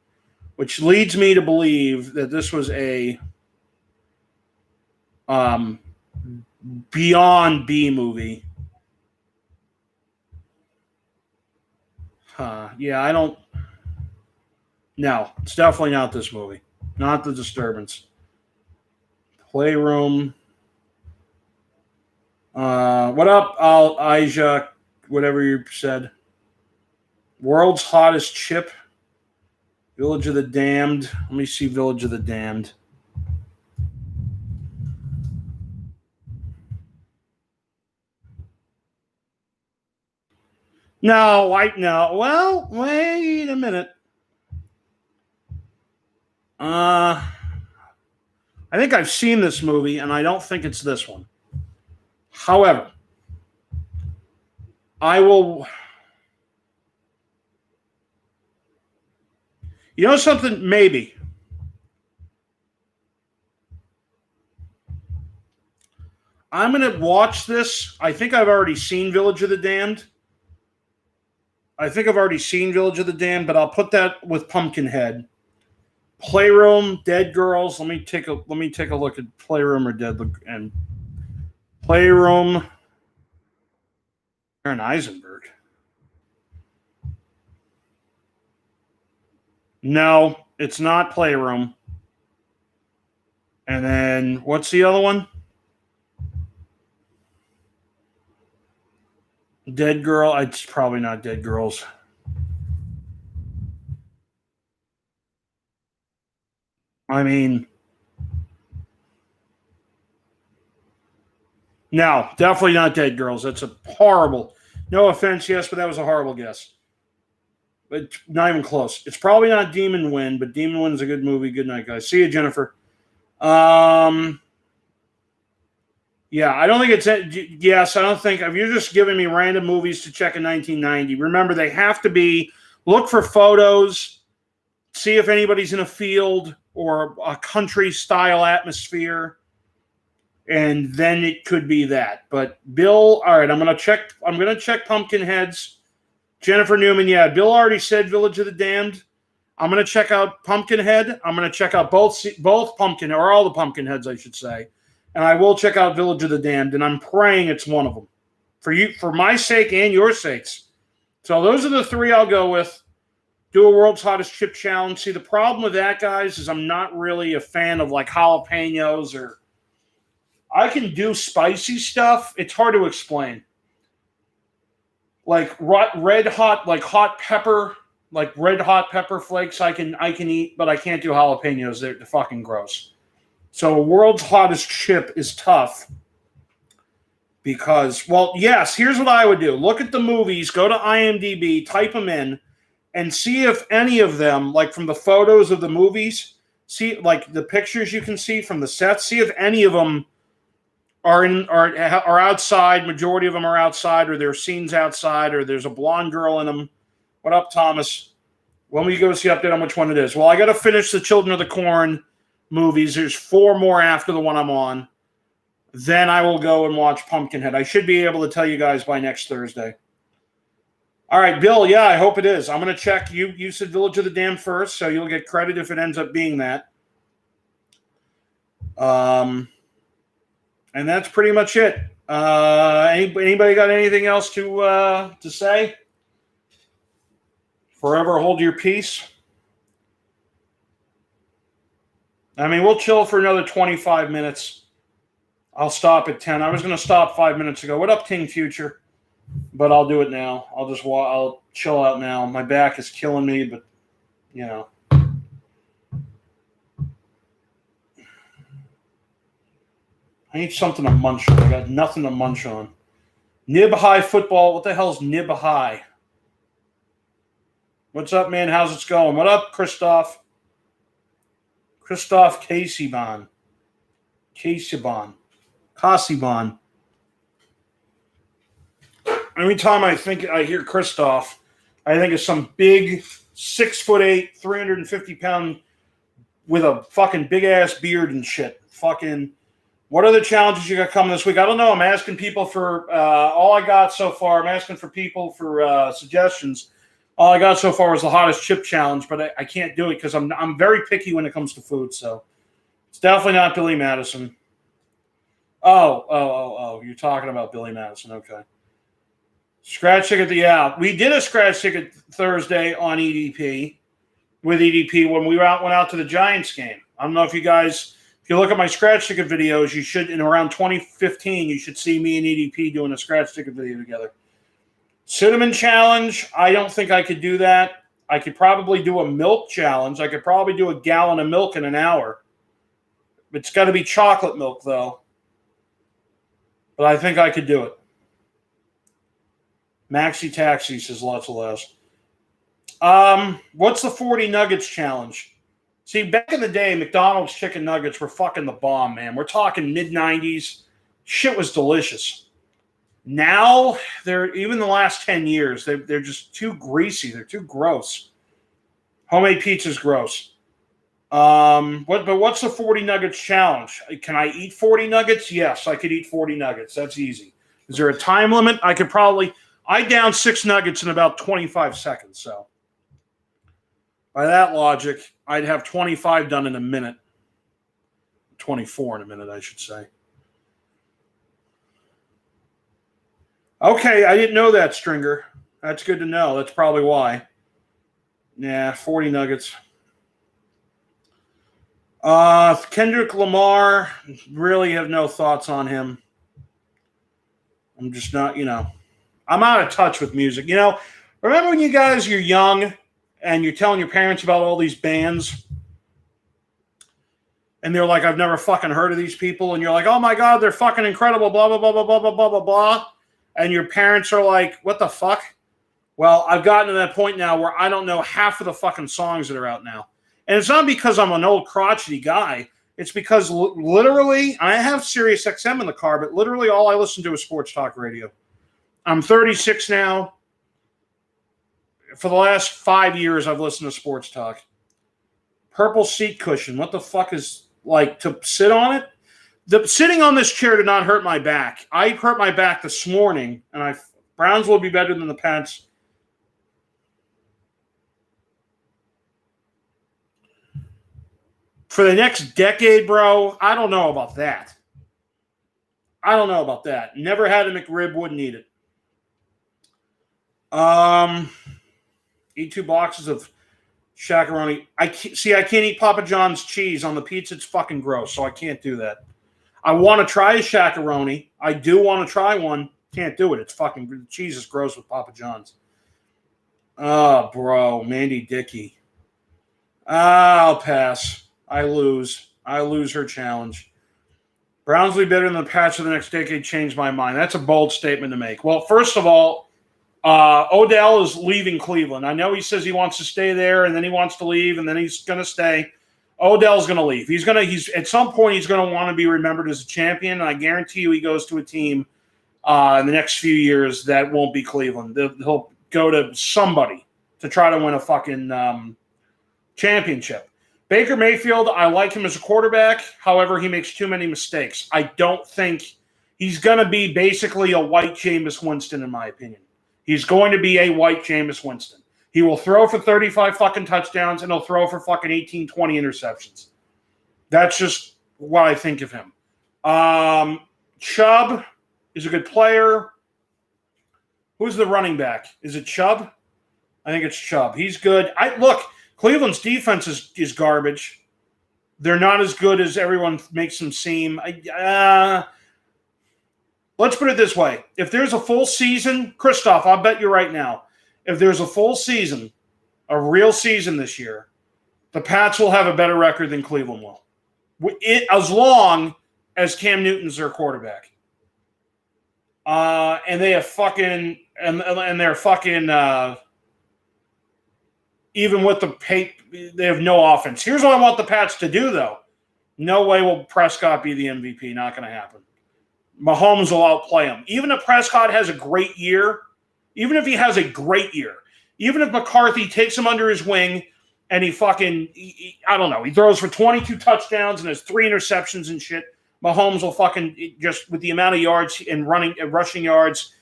which leads me to believe that this was a beyond B movie. Yeah, I don't... No, it's definitely not this movie. Not The Disturbance. Playroom. What up, Aisha? Whatever you said. World's Hottest Chip. Village of the Damned. Let me see Village of the Damned. No. Well, wait a minute. I think I've seen this movie, and I don't think it's this one. However, I will... You know something? Maybe. I'm going to watch this. I think I've already seen Village of the Damned. But I'll put that with Pumpkinhead. Playroom, Dead Girls. Let me take a look at Playroom or Dead and Playroom. Aaron Eisenberg. No, it's not Playroom. And then what's the other one? Dead Girl. It's probably not Dead Girls. I mean, no, definitely not Dead Girls. That's a horrible... No offense, yes, but that was a horrible guess. But not even close. It's probably not Demon Wind, but Demon Wind's a good movie. Good night, guys. See you, Jennifer. Yeah, I don't think it's... Yes, I don't think... If you're just giving me random movies to check in 1990, remember, they have to be... Look for photos, see if anybody's in a field or a country-style atmosphere, and then it could be that. But Bill... All right, I'm going to check Pumpkinheads. Jennifer Newman, yeah. Bill already said Village of the Damned. I'm going to check out Pumpkinhead. I'm going to check out both Pumpkin, or all the Pumpkinheads, I should say. And I will check out Village of the Damned, and I'm praying it's one of them. For my sake and your sakes. So those are the three I'll go with. Do a World's Hottest Chip Challenge. See, the problem with that, guys, is I'm not really a fan of like jalapenos or... I can do spicy stuff. It's hard to explain. Like red hot, like hot pepper, like red hot pepper flakes I can eat, but I can't do jalapenos. They're fucking gross. So a World's Hottest Chip is tough because, well, yes, here's what I would do. Look at the movies, go to IMDb, type them in, and see if any of them, like from the photos of the movies, see like the pictures you can see from the sets, see if any of them are outside. Majority of them are outside, or there are scenes outside, or there's a blonde girl in them. What up, Thomas? When will you go see update on which one it is? Well, I got to finish the Children of the Corn movies. There's 4 more after the one I'm on. Then I will go and watch Pumpkinhead. I should be able to tell you guys by next Thursday. All right, Bill. Yeah, I hope it is. I'm going to check. You said Village of the Damned first, so you'll get credit if it ends up being that. And that's pretty much it. Anybody got anything else to say? Forever hold your peace. I mean, we'll chill for another 25 minutes. I'll stop at 10. I was going to stop 5 minutes ago. What up, King Future? But I'll do it now. I'll chill out now. My back is killing me, but, you know. I need something to munch on. I got nothing to munch on. Nib High Football. What the hell's Nib High? What's up, man? How's it going? What up, Christoph? Christoph Casibon. Every time I hear Christoph, I think of some big 6'8", 350-pound with a fucking big ass beard and shit. Fucking. What other challenges you got coming this week? I don't know. I'm asking people for all I got so far. I'm asking for people for suggestions. All I got so far was the hottest chip challenge, but I can't do it because I'm very picky when it comes to food. So it's definitely not Billy Madison. Oh! You're talking about Billy Madison? Okay. Scratch ticket. Yeah, we did a scratch ticket Thursday on EDP with EDP when we went out to the Giants game. I don't know if you guys. If you look at my scratch ticket videos, you should, in around 2015, you should see me and EDP doing a scratch ticket video together. Cinnamon challenge, I don't think I could do that. I could probably do a milk challenge. I could probably do a gallon of milk in an hour. It's got to be chocolate milk, though. But I think I could do it. Maxi Taxi says lots of less. What's the 40 Nuggets challenge? See, back in the day, McDonald's chicken nuggets were fucking the bomb, man. We're talking mid-90s. Shit was delicious. Now, even the last 10 years, they're just too greasy. They're too gross. Homemade pizza's gross. But what's the 40 Nuggets challenge? Can I eat 40 nuggets? Yes, I could eat 40 nuggets. That's easy. Is there a time limit? I down 6 nuggets in about 25 seconds, so. By that logic, I'd have 25 done in a minute. 24 in a minute, I should say. Okay, I didn't know that, Stringer. That's good to know. That's probably why. Yeah, 40 nuggets. Kendrick Lamar, really have no thoughts on him. I'm just not, I'm out of touch with music. Remember when you're young and you're telling your parents about all these bands? And they're like, I've never fucking heard of these people. And you're like, oh my God, they're fucking incredible, blah, blah, blah, blah, blah, blah, blah, blah, blah. And your parents are like, what the fuck? Well, I've gotten to that point now where I don't know half of the fucking songs that are out now. And it's not because I'm an old crotchety guy. It's because literally, I have Sirius XM in the car, but literally all I listen to is sports talk radio. I'm 36 now. For the last 5 years, I've listened to sports talk. Purple seat cushion. What the fuck is, to sit on it? The sitting on this chair did not hurt my back. I hurt my back this morning, and Browns will be better than the Pats. For the next decade, bro, I don't know about that. Never had a McRib, wouldn't eat it. Eat 2 boxes of shakaroni. I can't eat Papa John's cheese on the pizza. It's fucking gross, so I can't do that. I want to try a shakaroni. I do want to try one. Can't do it. It's fucking, the cheese is gross with Papa John's. Oh, bro, Mandy Dickey. I'll pass. I lose her challenge. Browns will be better than the Pats for the next decade. Changed my mind. That's a bold statement to make. Well, first of all, Odell is leaving Cleveland. I know he says he wants to stay there, and then he wants to leave, and then he's going to stay. Odell's going to leave. He's at some point he's going to want to be remembered as a champion, and I guarantee you he goes to a team in the next few years that won't be Cleveland. He'll go to somebody to try to win a fucking championship. Baker Mayfield, I like him as a quarterback. However, he makes too many mistakes. I don't think he's going to be basically a white Jameis Winston, in my opinion. He's going to be a white Jameis Winston. He will throw for 35 fucking touchdowns, and he'll throw for fucking 18, 20 interceptions. That's just what I think of him. Chubb is a good player. Who's the running back? Is it Chubb? I think it's Chubb. He's good. Look, Cleveland's defense is garbage. They're not as good as everyone makes them seem. Let's put it this way. If there's a full season, Christoph, I'll bet you right now, if there's a full season, a real season this year, the Pats will have a better record than Cleveland will. As long as Cam Newton's their quarterback. And they have fucking, and they're fucking, even with they have no offense. Here's what I want the Pats to do, though. No way will Prescott be the MVP. Not going to happen. Mahomes will outplay him. Even if Prescott has a great year, even if McCarthy takes him under his wing and he throws for 22 touchdowns and has 3 interceptions and shit, Mahomes will fucking, just with the amount of yards and rushing yards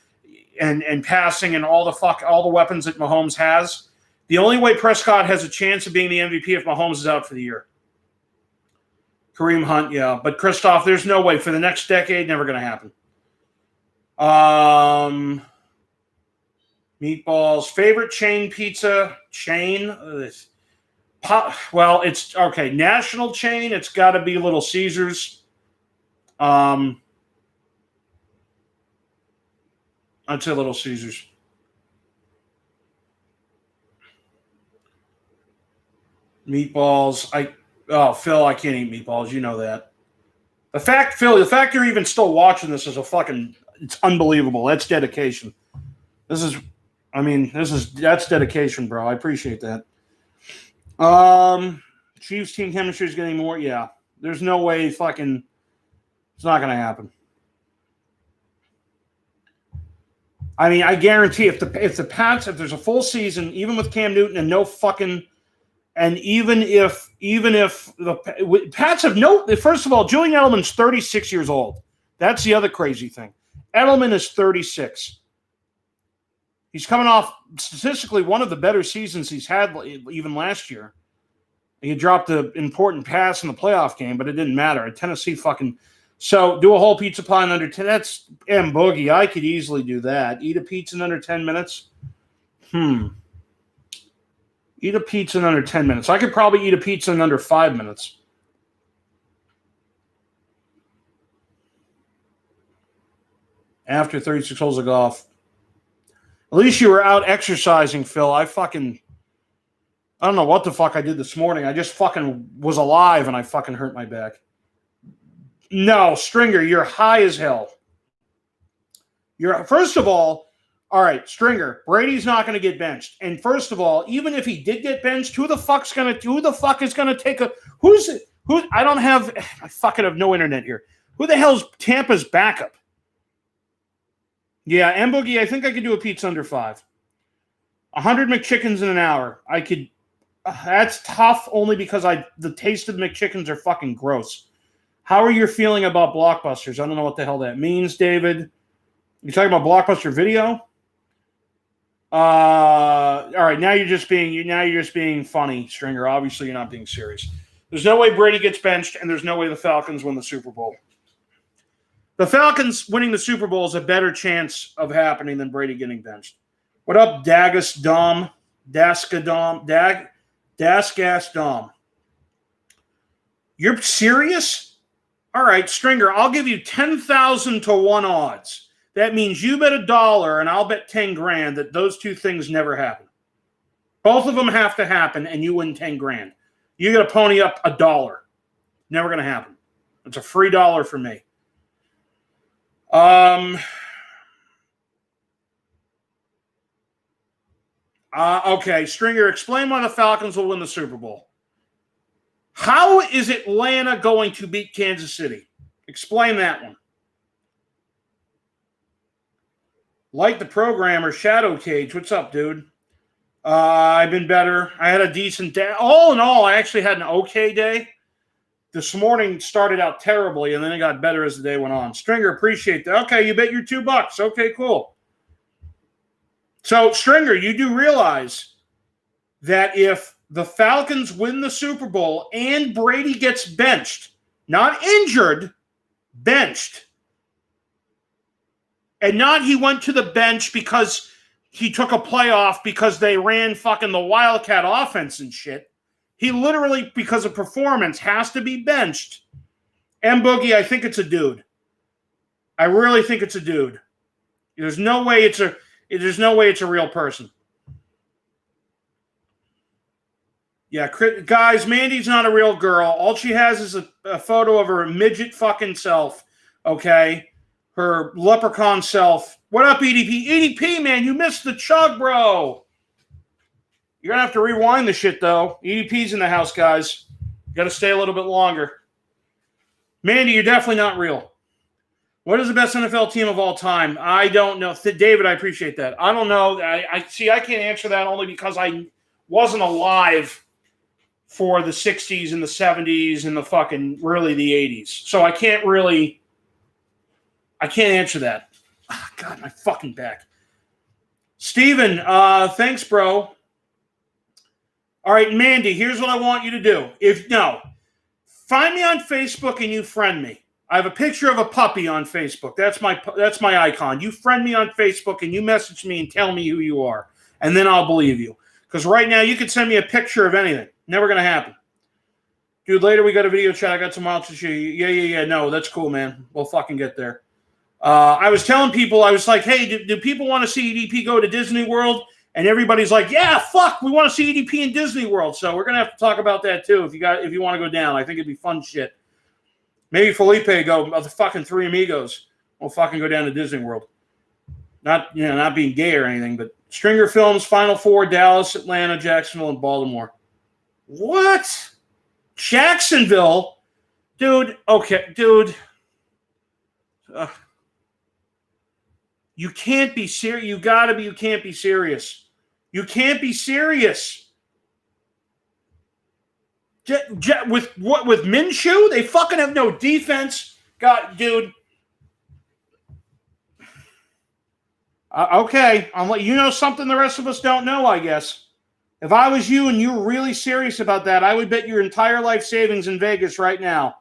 and passing and all the weapons that Mahomes has, the only way Prescott has a chance of being the MVP if Mahomes is out for the year. Kareem Hunt, yeah. But Christoph, there's no way. For the next decade, never going to happen. Meatballs. Favorite pizza chain? Well, it's, okay, national chain, it's got to be Little Caesars. I'd say Little Caesars. Meatballs. Phil, I can't eat meatballs. You know that. Phil, the fact you're even still watching this is it's unbelievable. That's dedication. That's dedication, bro. I appreciate that. Chiefs team chemistry is getting more. Yeah. There's no way it's not going to happen. I mean, I guarantee if the Pats, if there's a full season, even with Cam Newton and no fucking, and even if the Pats have first of all, Julian Edelman's 36 years old. That's the other crazy thing. Edelman is 36. He's coming off statistically one of the better seasons he's had even last year. He dropped the important pass in the playoff game, but it didn't matter. Tennessee so do a whole pizza pie in under 10. That's Boogie. I could easily do that. Eat a pizza in under 10 minutes. Eat a pizza in under 10 minutes. I could probably eat a pizza in under 5 minutes. After 36 holes of golf. At least you were out exercising, Phil. I don't know what the fuck I did this morning. I just fucking was alive and I fucking hurt my back. No, Stringer, you're high as hell. First of all right, Stringer, Brady's not going to get benched. And first of all, even if he did get benched, who the fuck is going to take I fucking have no internet here. Who the hell's Tampa's backup? Yeah, Boogie, I think I could do a pizza under 5. 100 McChickens in an hour. I could. That's tough only because the taste of the McChickens are fucking gross. How are you feeling about Blockbusters? I don't know what the hell that means, David. You talking about Blockbuster Video? All right, now you're just being funny, Stringer. Obviously, you're not being serious. There's no way Brady gets benched, and there's no way the Falcons win the Super Bowl. The Falcons winning the Super Bowl is a better chance of happening than Brady getting benched. What up, Dagas Dom? Dasgas Dom. You're serious? All right, Stringer, I'll give you 10,000 to 1 odds. That means you bet $1 and I'll bet 10 grand that those two things never happen. Both of them have to happen and you win 10 grand. You got to pony up $1. Never going to happen. It's a free dollar for me. Okay, Stringer, explain why the Falcons will win the Super Bowl. How is Atlanta going to beat Kansas City? Explain that one. Like the programmer, Shadow Cage. What's up, dude? I've been better. I had a decent day. All in all, I actually had an okay day. This morning started out terribly, and then it got better as the day went on. Stringer, appreciate that. Okay, you bet your $2. Okay, cool. So, Stringer, you do realize that if the Falcons win the Super Bowl and Brady gets benched, not injured, benched, and not he went to the bench because he took a playoff because they ran fucking the Wildcat offense and shit. He literally, because of performance, has to be benched. M. Boogie, I think it's a dude. I really think it's a dude. There's no way it's a real person. Yeah, guys, Mandy's not a real girl. All she has is a photo of her midget fucking self, okay? Her leprechaun self. What up, EDP? EDP, man, you missed the chug, bro. You're going to have to rewind the shit, though. EDP's in the house, guys. Got to stay a little bit longer. Mandy, you're definitely not real. What is the best NFL team of all time? I don't know. David, I appreciate that. I don't know. I can't answer that only because I wasn't alive for the 60s and the 70s and the fucking really the 80s. So I can't answer that. Oh, God, my fucking back. Steven, thanks, bro. All right, Mandy, here's what I want you to do. Find me on Facebook and you friend me. I have a picture of a puppy on Facebook. That's my icon. You friend me on Facebook and you message me and tell me who you are. And then I'll believe you. Because right now you could send me a picture of anything. Never going to happen. Dude, later we got a video chat. I got some miles to show you. Yeah. No, that's cool, man. We'll fucking get there. I was telling people, I was like, hey, do people want to see EDP go to Disney World? And everybody's like, yeah, fuck, we want to see EDP in Disney World. So we're going to have to talk about that too if you want to go down. I think it'd be fun shit. Maybe Felipe go, the fucking Three Amigos. We'll fucking go down to Disney World. Not being gay or anything, but Stringer Films, Final Four, Dallas, Atlanta, Jacksonville, and Baltimore. What? Jacksonville? Dude, okay, dude. You can't be serious. You can't be serious. You can't be serious. With Minshew? They fucking have no defense. God, dude. Okay, I'll let you know something the rest of us don't know, I guess. If I was you and you were really serious about that, I would bet your entire life savings in Vegas right now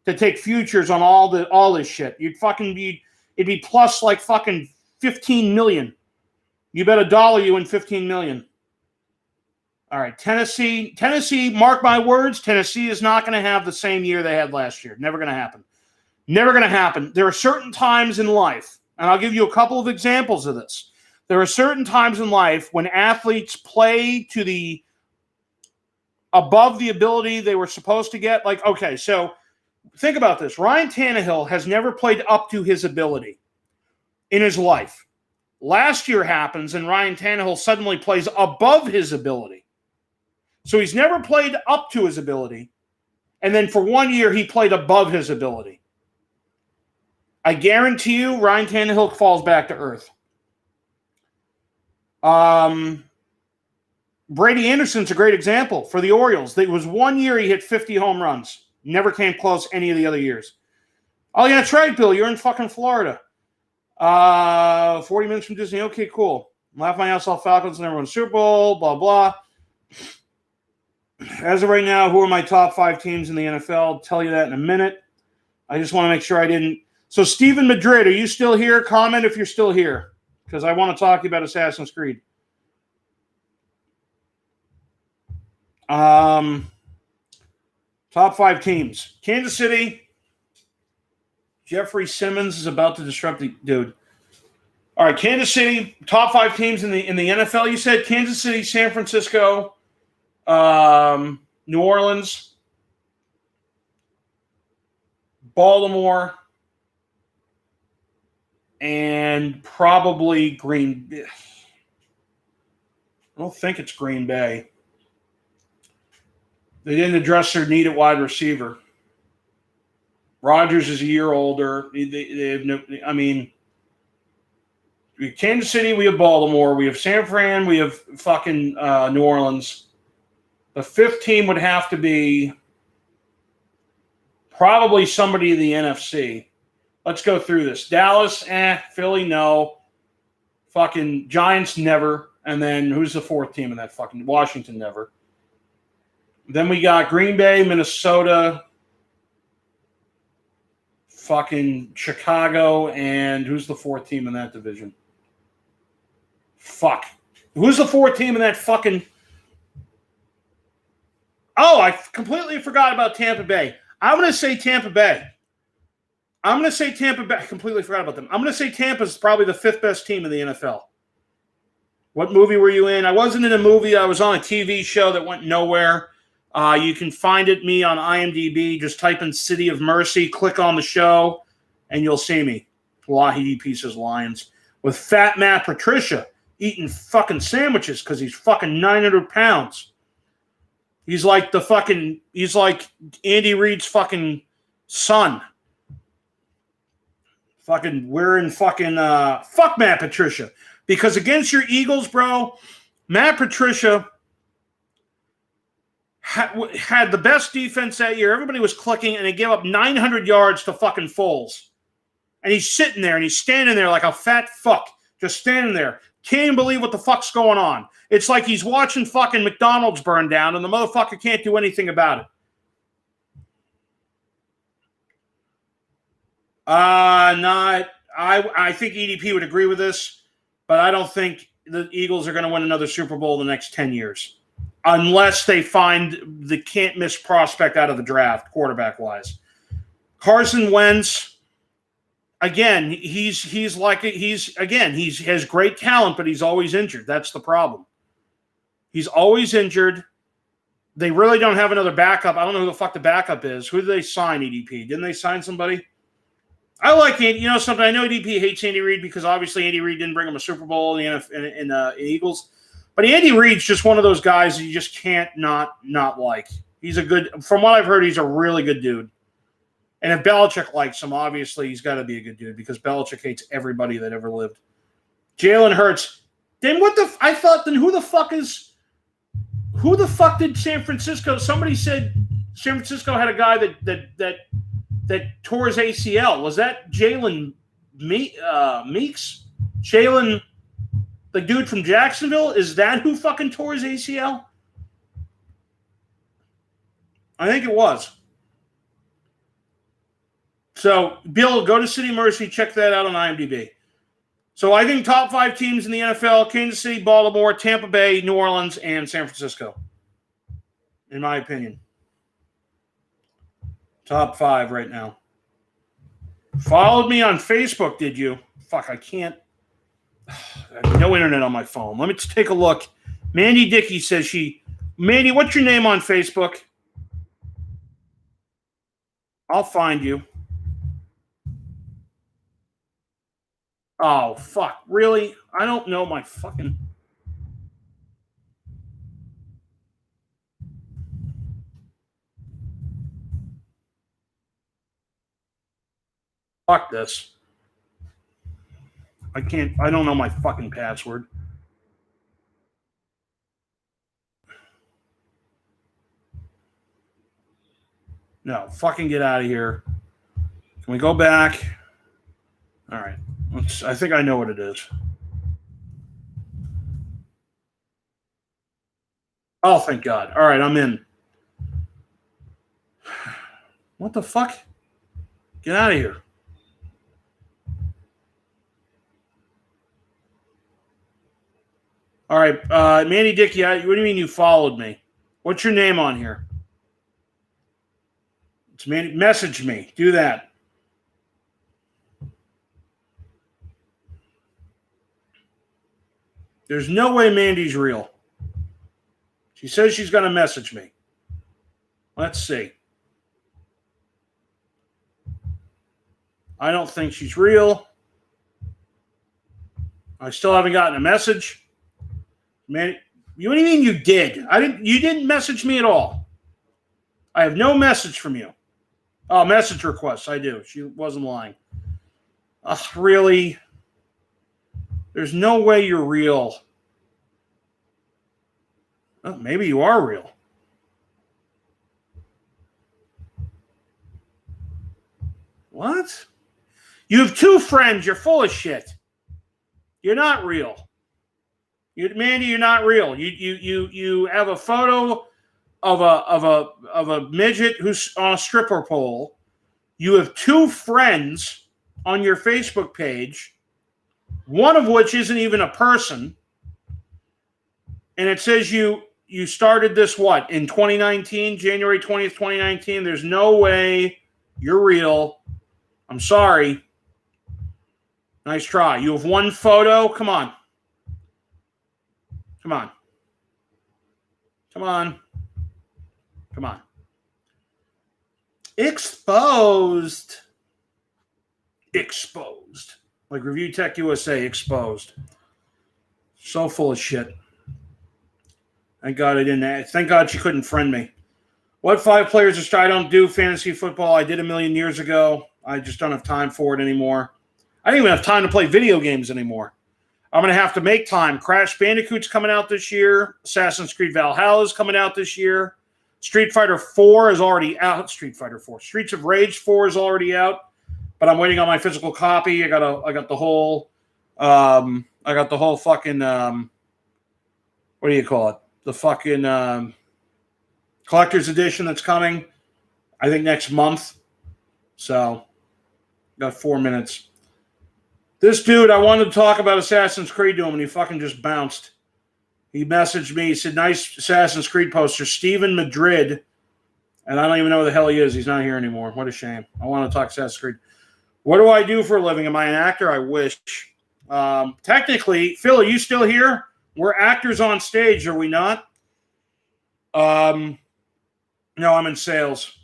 to take futures on all this shit. It'd be plus like fucking 15 million. You bet $1, you win 15 million. All right, Tennessee, mark my words, Tennessee is not going to have the same year they had last year. Never going to happen. Never going to happen. There are certain times in life, and I'll give you a couple of examples of this. There are certain times in life when athletes play to the above the ability they were supposed to get. Like, okay, so think about this. Ryan Tannehill has never played up to his ability in his life. Last year happens, and Ryan Tannehill suddenly plays above his ability. So he's never played up to his ability, and then for 1 year he played above his ability. I guarantee you Ryan Tannehill falls back to earth. Brady Anderson's a great example for the Orioles. It was 1 year he hit 50 home runs. Never came close any of the other years. Oh, yeah, that's right, Bill. You're in fucking Florida. 40 minutes from Disney. Okay, cool. Laugh my ass off Falcons and everyone Super Bowl, blah, blah. As of right now, who are my top 5 teams in the NFL? I'll tell you that in a minute. I just want to make sure I didn't. So, Steven Madrid, are you still here? Comment if you're still here, because I want to talk to you about Assassin's Creed. Top 5 teams. Kansas City. Jeffrey Simmons is about to disrupt the dude. All right, Kansas City. Top 5 teams in the NFL. You said Kansas City, San Francisco, New Orleans, Baltimore, and probably Green Bay. I don't think it's Green Bay. They didn't address their need at wide receiver. Rodgers is a year older. They have no. I mean, we have Kansas City, we have Baltimore, we have San Fran, we have fucking New Orleans. The 5th team would have to be probably somebody in the NFC. Let's go through this. Dallas, Philly, no. Fucking Giants, never. And then who's the 4th team in that fucking Washington, never. Then we got Green Bay, Minnesota, fucking Chicago, and who's the 4th team in that division? Fuck. Who's the 4th team in that fucking... Oh, I completely forgot about Tampa Bay. I'm going to say Tampa Bay. I completely forgot about them. I'm going to say Tampa's probably the 5th best team in the NFL. What movie were you in? I wasn't in a movie. I was on a TV show that went nowhere. You can find me on IMDb. Just type in City of Mercy, click on the show, and you'll see me. Wahidi Pieces Lions. With Fat Matt Patricia eating fucking sandwiches because he's fucking 900 pounds. He's like Andy Reid's fucking son. Fucking wearing fucking fuck Matt Patricia. Because against your Eagles, bro, Matt Patricia had the best defense that year. Everybody was clicking, and they gave up 900 yards to fucking Foles. And he's sitting there, and he's standing there like a fat fuck, just standing there. Can't even believe what the fuck's going on. It's like he's watching fucking McDonald's burn down, and the motherfucker can't do anything about it. I think EDP would agree with this, but I don't think the Eagles are going to win another Super Bowl in the next 10 years. Unless they find the can't-miss prospect out of the draft, quarterback-wise. Carson Wentz, again, he has great talent, but he's always injured. That's the problem. He's always injured. They really don't have another backup. I don't know who the fuck the backup is. Who did they sign, EDP? Didn't they sign somebody? I like Andy. You know something? I know EDP hates Andy Reid because obviously Andy Reid didn't bring him a Super Bowl in Eagles. But Andy Reid's just one of those guys that you just can't not like. He's a good, from what I've heard, he's a really good dude. And if Belichick likes him, obviously he's got to be a good dude because Belichick hates everybody that ever lived. Jalen Hurts. Then who the fuck did San Francisco? Somebody said San Francisco had a guy that tore his ACL. Was that Jalen Meeks? Jalen, the dude from Jacksonville? Is that who fucking tore his ACL? I think it was. So, Bill, go to City Mercy. Check that out on IMDb. So, I think top 5 teams in the NFL, Kansas City, Baltimore, Tampa Bay, New Orleans, and San Francisco. In my opinion. Top 5 right now. Followed me on Facebook, did you? Fuck, I can't. I have no internet on my phone. Let me just take a look. Mandy Dickey says Mandy, what's your name on Facebook? I'll find you. Oh, fuck. Really? I don't know my fucking... Fuck this. I don't know my fucking password. No, fucking get out of here. Can we go back? All right. I think I know what it is. Oh, thank God. All right, I'm in. What the fuck? Get out of here. All right, Mandy Dickey, what do you mean you followed me? What's your name on here? It's Mandy. Message me. Do that. There's no way Mandy's real. She says she's going to message me. Let's see. I don't think she's real. I still haven't gotten a message. Man, what do you mean you did? You didn't message me at all. I have no message from you. Oh, message requests. I do. She wasn't lying. Really? There's no way you're real. Oh, maybe you are real. What? You have 2 friends. You're full of shit. You're not real. Mandy, you're not real. You have a photo of a midget who's on a stripper pole. You have 2 friends on your Facebook page, one of which isn't even a person, and it says you started this in 2019, January 20th, 2019. There's no way you're real. I'm sorry. Nice try. You have 1 photo. Come on. Come on. Come on. Come on. Exposed. Exposed. Like Review Tech USA, exposed. So full of shit. Thank God I didn't. Thank God she couldn't friend me. What 5 players I don't do fantasy football. I did a million years ago. I just don't have time for it anymore. I don't even have time to play video games anymore. I'm going to have to make time. Crash Bandicoot's coming out this year. Assassin's Creed Valhalla is coming out this year. Street Fighter 4 is already out. Street Fighter 4. Streets of Rage 4 is already out, but I'm waiting on my physical copy. I got the whole fucking what do you call it? The fucking collector's edition that's coming. I think next month. So, got 4 minutes. This dude, I wanted to talk about Assassin's Creed to him, and he fucking just bounced. He messaged me. He said, nice Assassin's Creed poster. Steven Madrid. And I don't even know who the hell he is. He's not here anymore. What a shame. I want to talk Assassin's Creed. What do I do for a living? Am I an actor? I wish. Technically, Phil, are you still here? We're actors on stage, are we not? No, I'm in sales.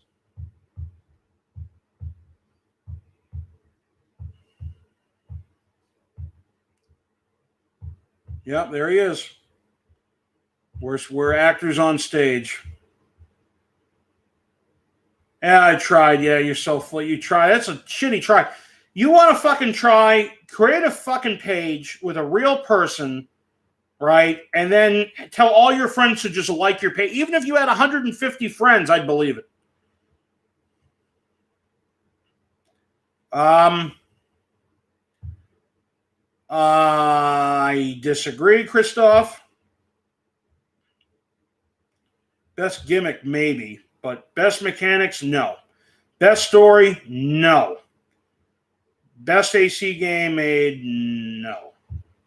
Yep, there he is. We're actors on stage. Yeah, I tried. Yeah, you're so full. You try. That's a shitty try. You want to fucking try, create a fucking page with a real person, right? And then tell all your friends to just like your page. Even if you had 150 friends, I'd believe it. I disagree, Christoph. Best gimmick, maybe. But best mechanics, no. Best story, no. Best AC game made, no.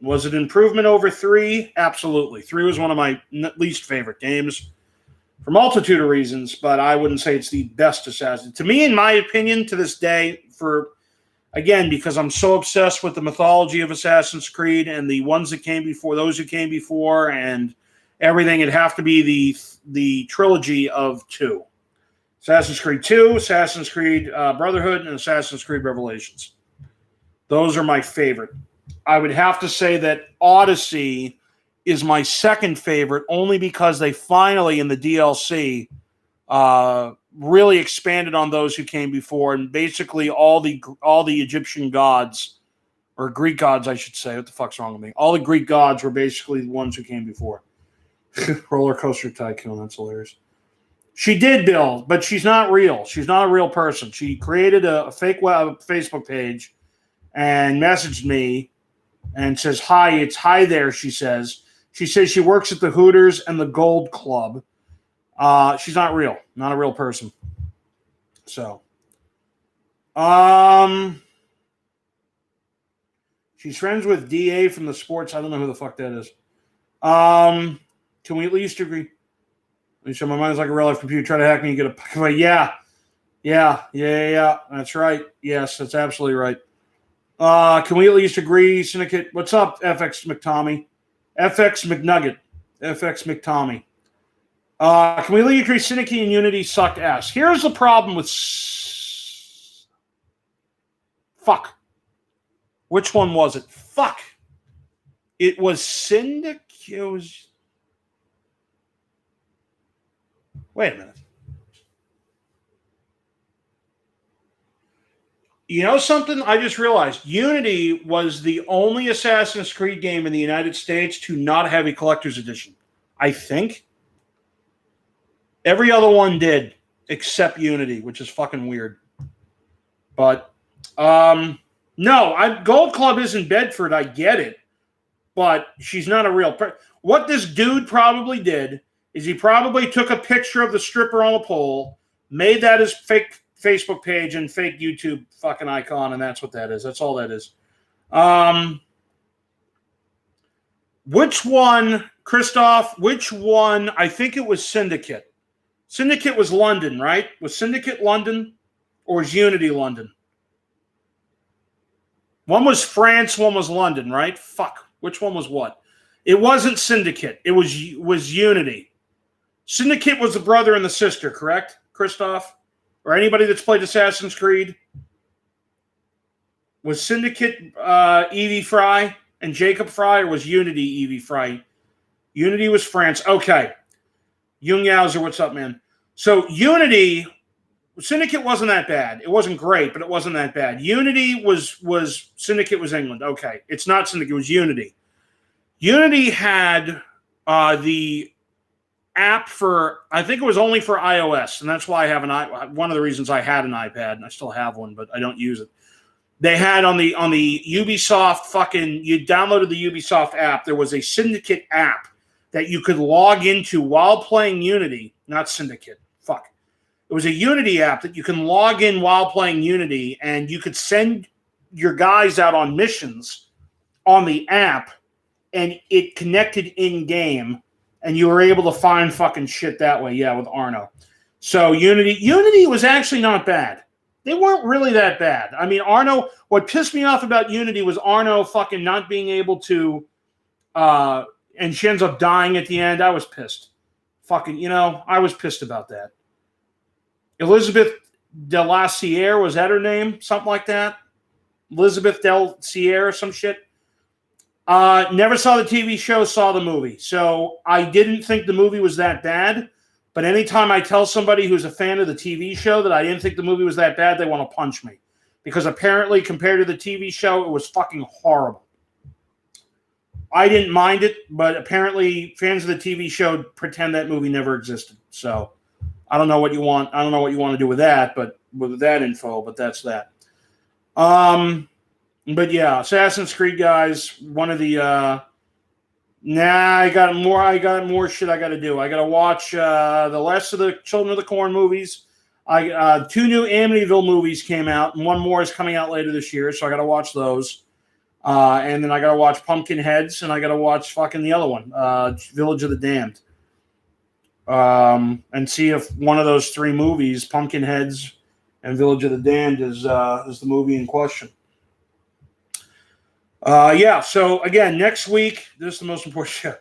Was it improvement over 3? Absolutely. 3 was one of my least favorite games for multitude of reasons, but I wouldn't say it's the best Assassin. To me, in my opinion, to this day, again, because I'm so obsessed with the mythology of Assassin's Creed and the ones that came before, those who came before, and everything, it'd have to be the trilogy of 2. Assassin's Creed 2, Assassin's Creed Brotherhood, and Assassin's Creed Revelations. Those are my favorite. I would have to say that Odyssey is my second favorite, only because they finally, in the DLC, really expanded on those who came before, and basically all the Egyptian gods, or Greek gods, I should say. What the fuck's wrong with me? All the Greek gods were basically the ones who came before. Roller Coaster Tycoon, that's hilarious. She did build, but she's not real. She's not a real person. She created a fake Facebook page and messaged me and says, hi, it's hi there, she says. She says she works at the Hooters and the Gold Club. She's not real, not a real person. So, she's friends with DA from the sports. I don't know who the fuck that is. Can we at least agree? So my mind's like a real life computer. Try to hack me and get a pocket away. Yeah. That's right. Yes, that's absolutely right. Can we at least agree, Syndicate? What's up, FX McTommy? FX McNugget. FX McTommy. Can we at least agree Syndicate and Unity suck ass? Here's the problem with... Fuck. Which one was it? Fuck. It was Syndicate. It was... Wait a minute. You know something? I just realized Unity was the only Assassin's Creed game in the United States to not have a collector's edition. I think. Every other one did, except Unity, which is fucking weird. But, no, Gold Club isn't Bedford. I get it. But she's not a real person. What this dude probably did is he probably took a picture of the stripper on the pole, made that his fake Facebook page and fake YouTube fucking icon, and that's what that is. That's all that is. Which one, Christoph, which one? I think it was Syndicate. Syndicate was London, right? Was Syndicate London or was Unity London? One was France, one was London, right? Fuck. Which one was what? It wasn't Syndicate. It was Unity. Syndicate was the brother and the sister, correct, Christoph? Or anybody that's played Assassin's Creed? Was Syndicate Evie Fry and Jacob Fry, or was Unity Evie Fry? Unity was France. Okay. Jung Yauser, what's up, man? So Unity, Syndicate wasn't that bad. It wasn't great, but it wasn't that bad. Unity was Syndicate was England. Okay. It's not Syndicate, it was Unity. Unity had the app for, I think it was only for iOS, and that's why I have one of the reasons I had an iPad, and I still have one, but I don't use it. They had on the Ubisoft fucking, you downloaded the Ubisoft app, there was a Syndicate app that you could log into while playing Unity, not Syndicate, fuck. It was a Unity app that you can log in while playing Unity, and you could send your guys out on missions on the app, and it connected in-game, and you were able to find fucking shit that way, yeah, with Arno. So Unity was actually not bad. They weren't really that bad. I mean, Arno, what pissed me off about Unity was Arno fucking not being able to, and she ends up dying at the end. I was pissed. Fucking, I was pissed about that. Elizabeth de la Sierra, was that her name? Something like that? Elizabeth del Sierra, some shit. Never saw the TV show, saw the movie. So I didn't think the movie was that bad. But anytime I tell somebody who's a fan of the TV show that I didn't think the movie was that bad, they want to punch me. Because apparently, compared to the TV show, it was fucking horrible. I didn't mind it, but apparently fans of the TV show pretend that movie never existed. So I don't know what you want. I don't know what you want to do with that, but with that info, but that's that. But yeah, Assassin's Creed guys, one of the I got more shit I got to do. I got to watch the last of the Children of the Corn movies. Two new Amityville movies came out, and one more is coming out later this year, so I got to watch those. And then I got to watch Pumpkinheads, and I got to watch fucking the other one, Village of the Damned. And see if one of those three movies, Pumpkinheads and Village of the Damned, is the movie in question. Yeah, so again, next week, this is the most important show.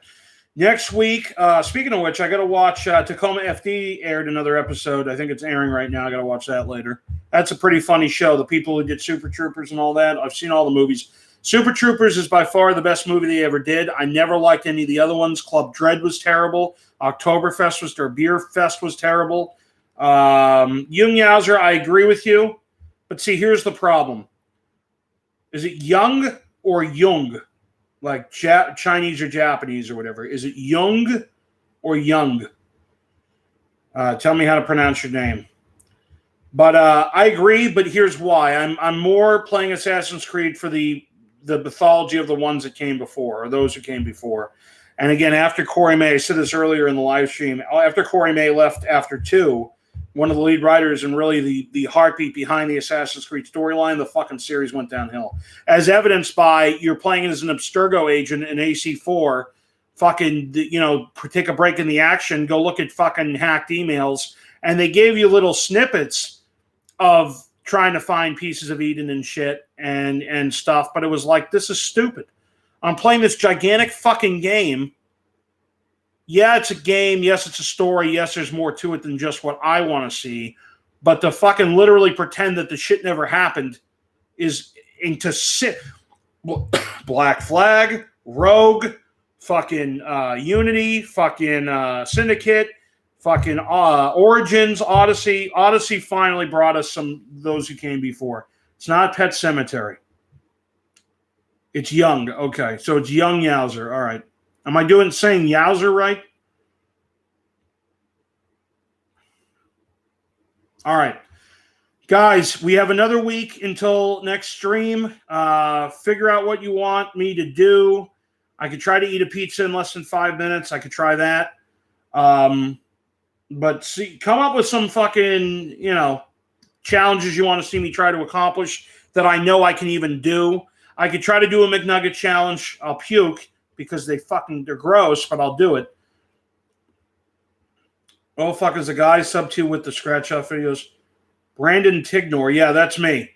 Next week, speaking of which, I got to watch Tacoma FD aired another episode. I think it's airing right now. I got to watch that later. That's a pretty funny show. The people who did Super Troopers and all that, I've seen all the movies. Super Troopers is by far the best movie they ever did. I never liked any of the other ones. Club Dread was terrible. Beer Fest was terrible. Jung Yauser, I agree with you. But see, here's the problem. Is it Young or Jung? Like Chinese or Japanese or whatever. Is it Jung or Young? Tell me how to pronounce your name. But I agree, but here's why. I'm more playing Assassin's Creed for the mythology of the ones that came before, or those who came before. And again, after Corey May, I said this earlier in the live stream, after Corey May left after 2, one of the lead writers and really the heartbeat behind the Assassin's Creed storyline, the fucking series went downhill. As evidenced by you're playing as an Abstergo agent in AC4, fucking, take a break in the action, go look at fucking hacked emails, and they gave you little snippets of trying to find pieces of Eden and shit and stuff, but it was like, this is stupid. I'm playing this gigantic fucking game. Yeah, it's a game. Yes, it's a story. Yes, there's more to it than just what I want to see. But to fucking literally pretend that the shit never happened is to sit. Black Flag, Rogue, fucking Unity, fucking Syndicate, fucking Origins, Odyssey. Odyssey finally brought us those who came before. It's not Pet Sematary. It's Young. Okay, so it's Young Yowzer. All right. Am I saying Yowzer right? All right. Guys, we have another week until next stream. Figure out what you want me to do. I could try to eat a pizza in less than 5 minutes. I could try that. But come up with some fucking, challenges you want to see me try to accomplish that I know I can even do. I could try to do a McNugget challenge. I'll puke because they're gross, but I'll do it. Oh, fuck, is the guy sub 2 with the scratch-off videos? Brandon Tignor. Yeah, that's me.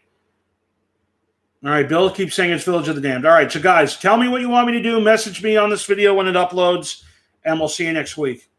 All right, Bill keeps saying it's Village of the Damned. All right, so guys, tell me what you want me to do. Message me on this video when it uploads, and we'll see you next week.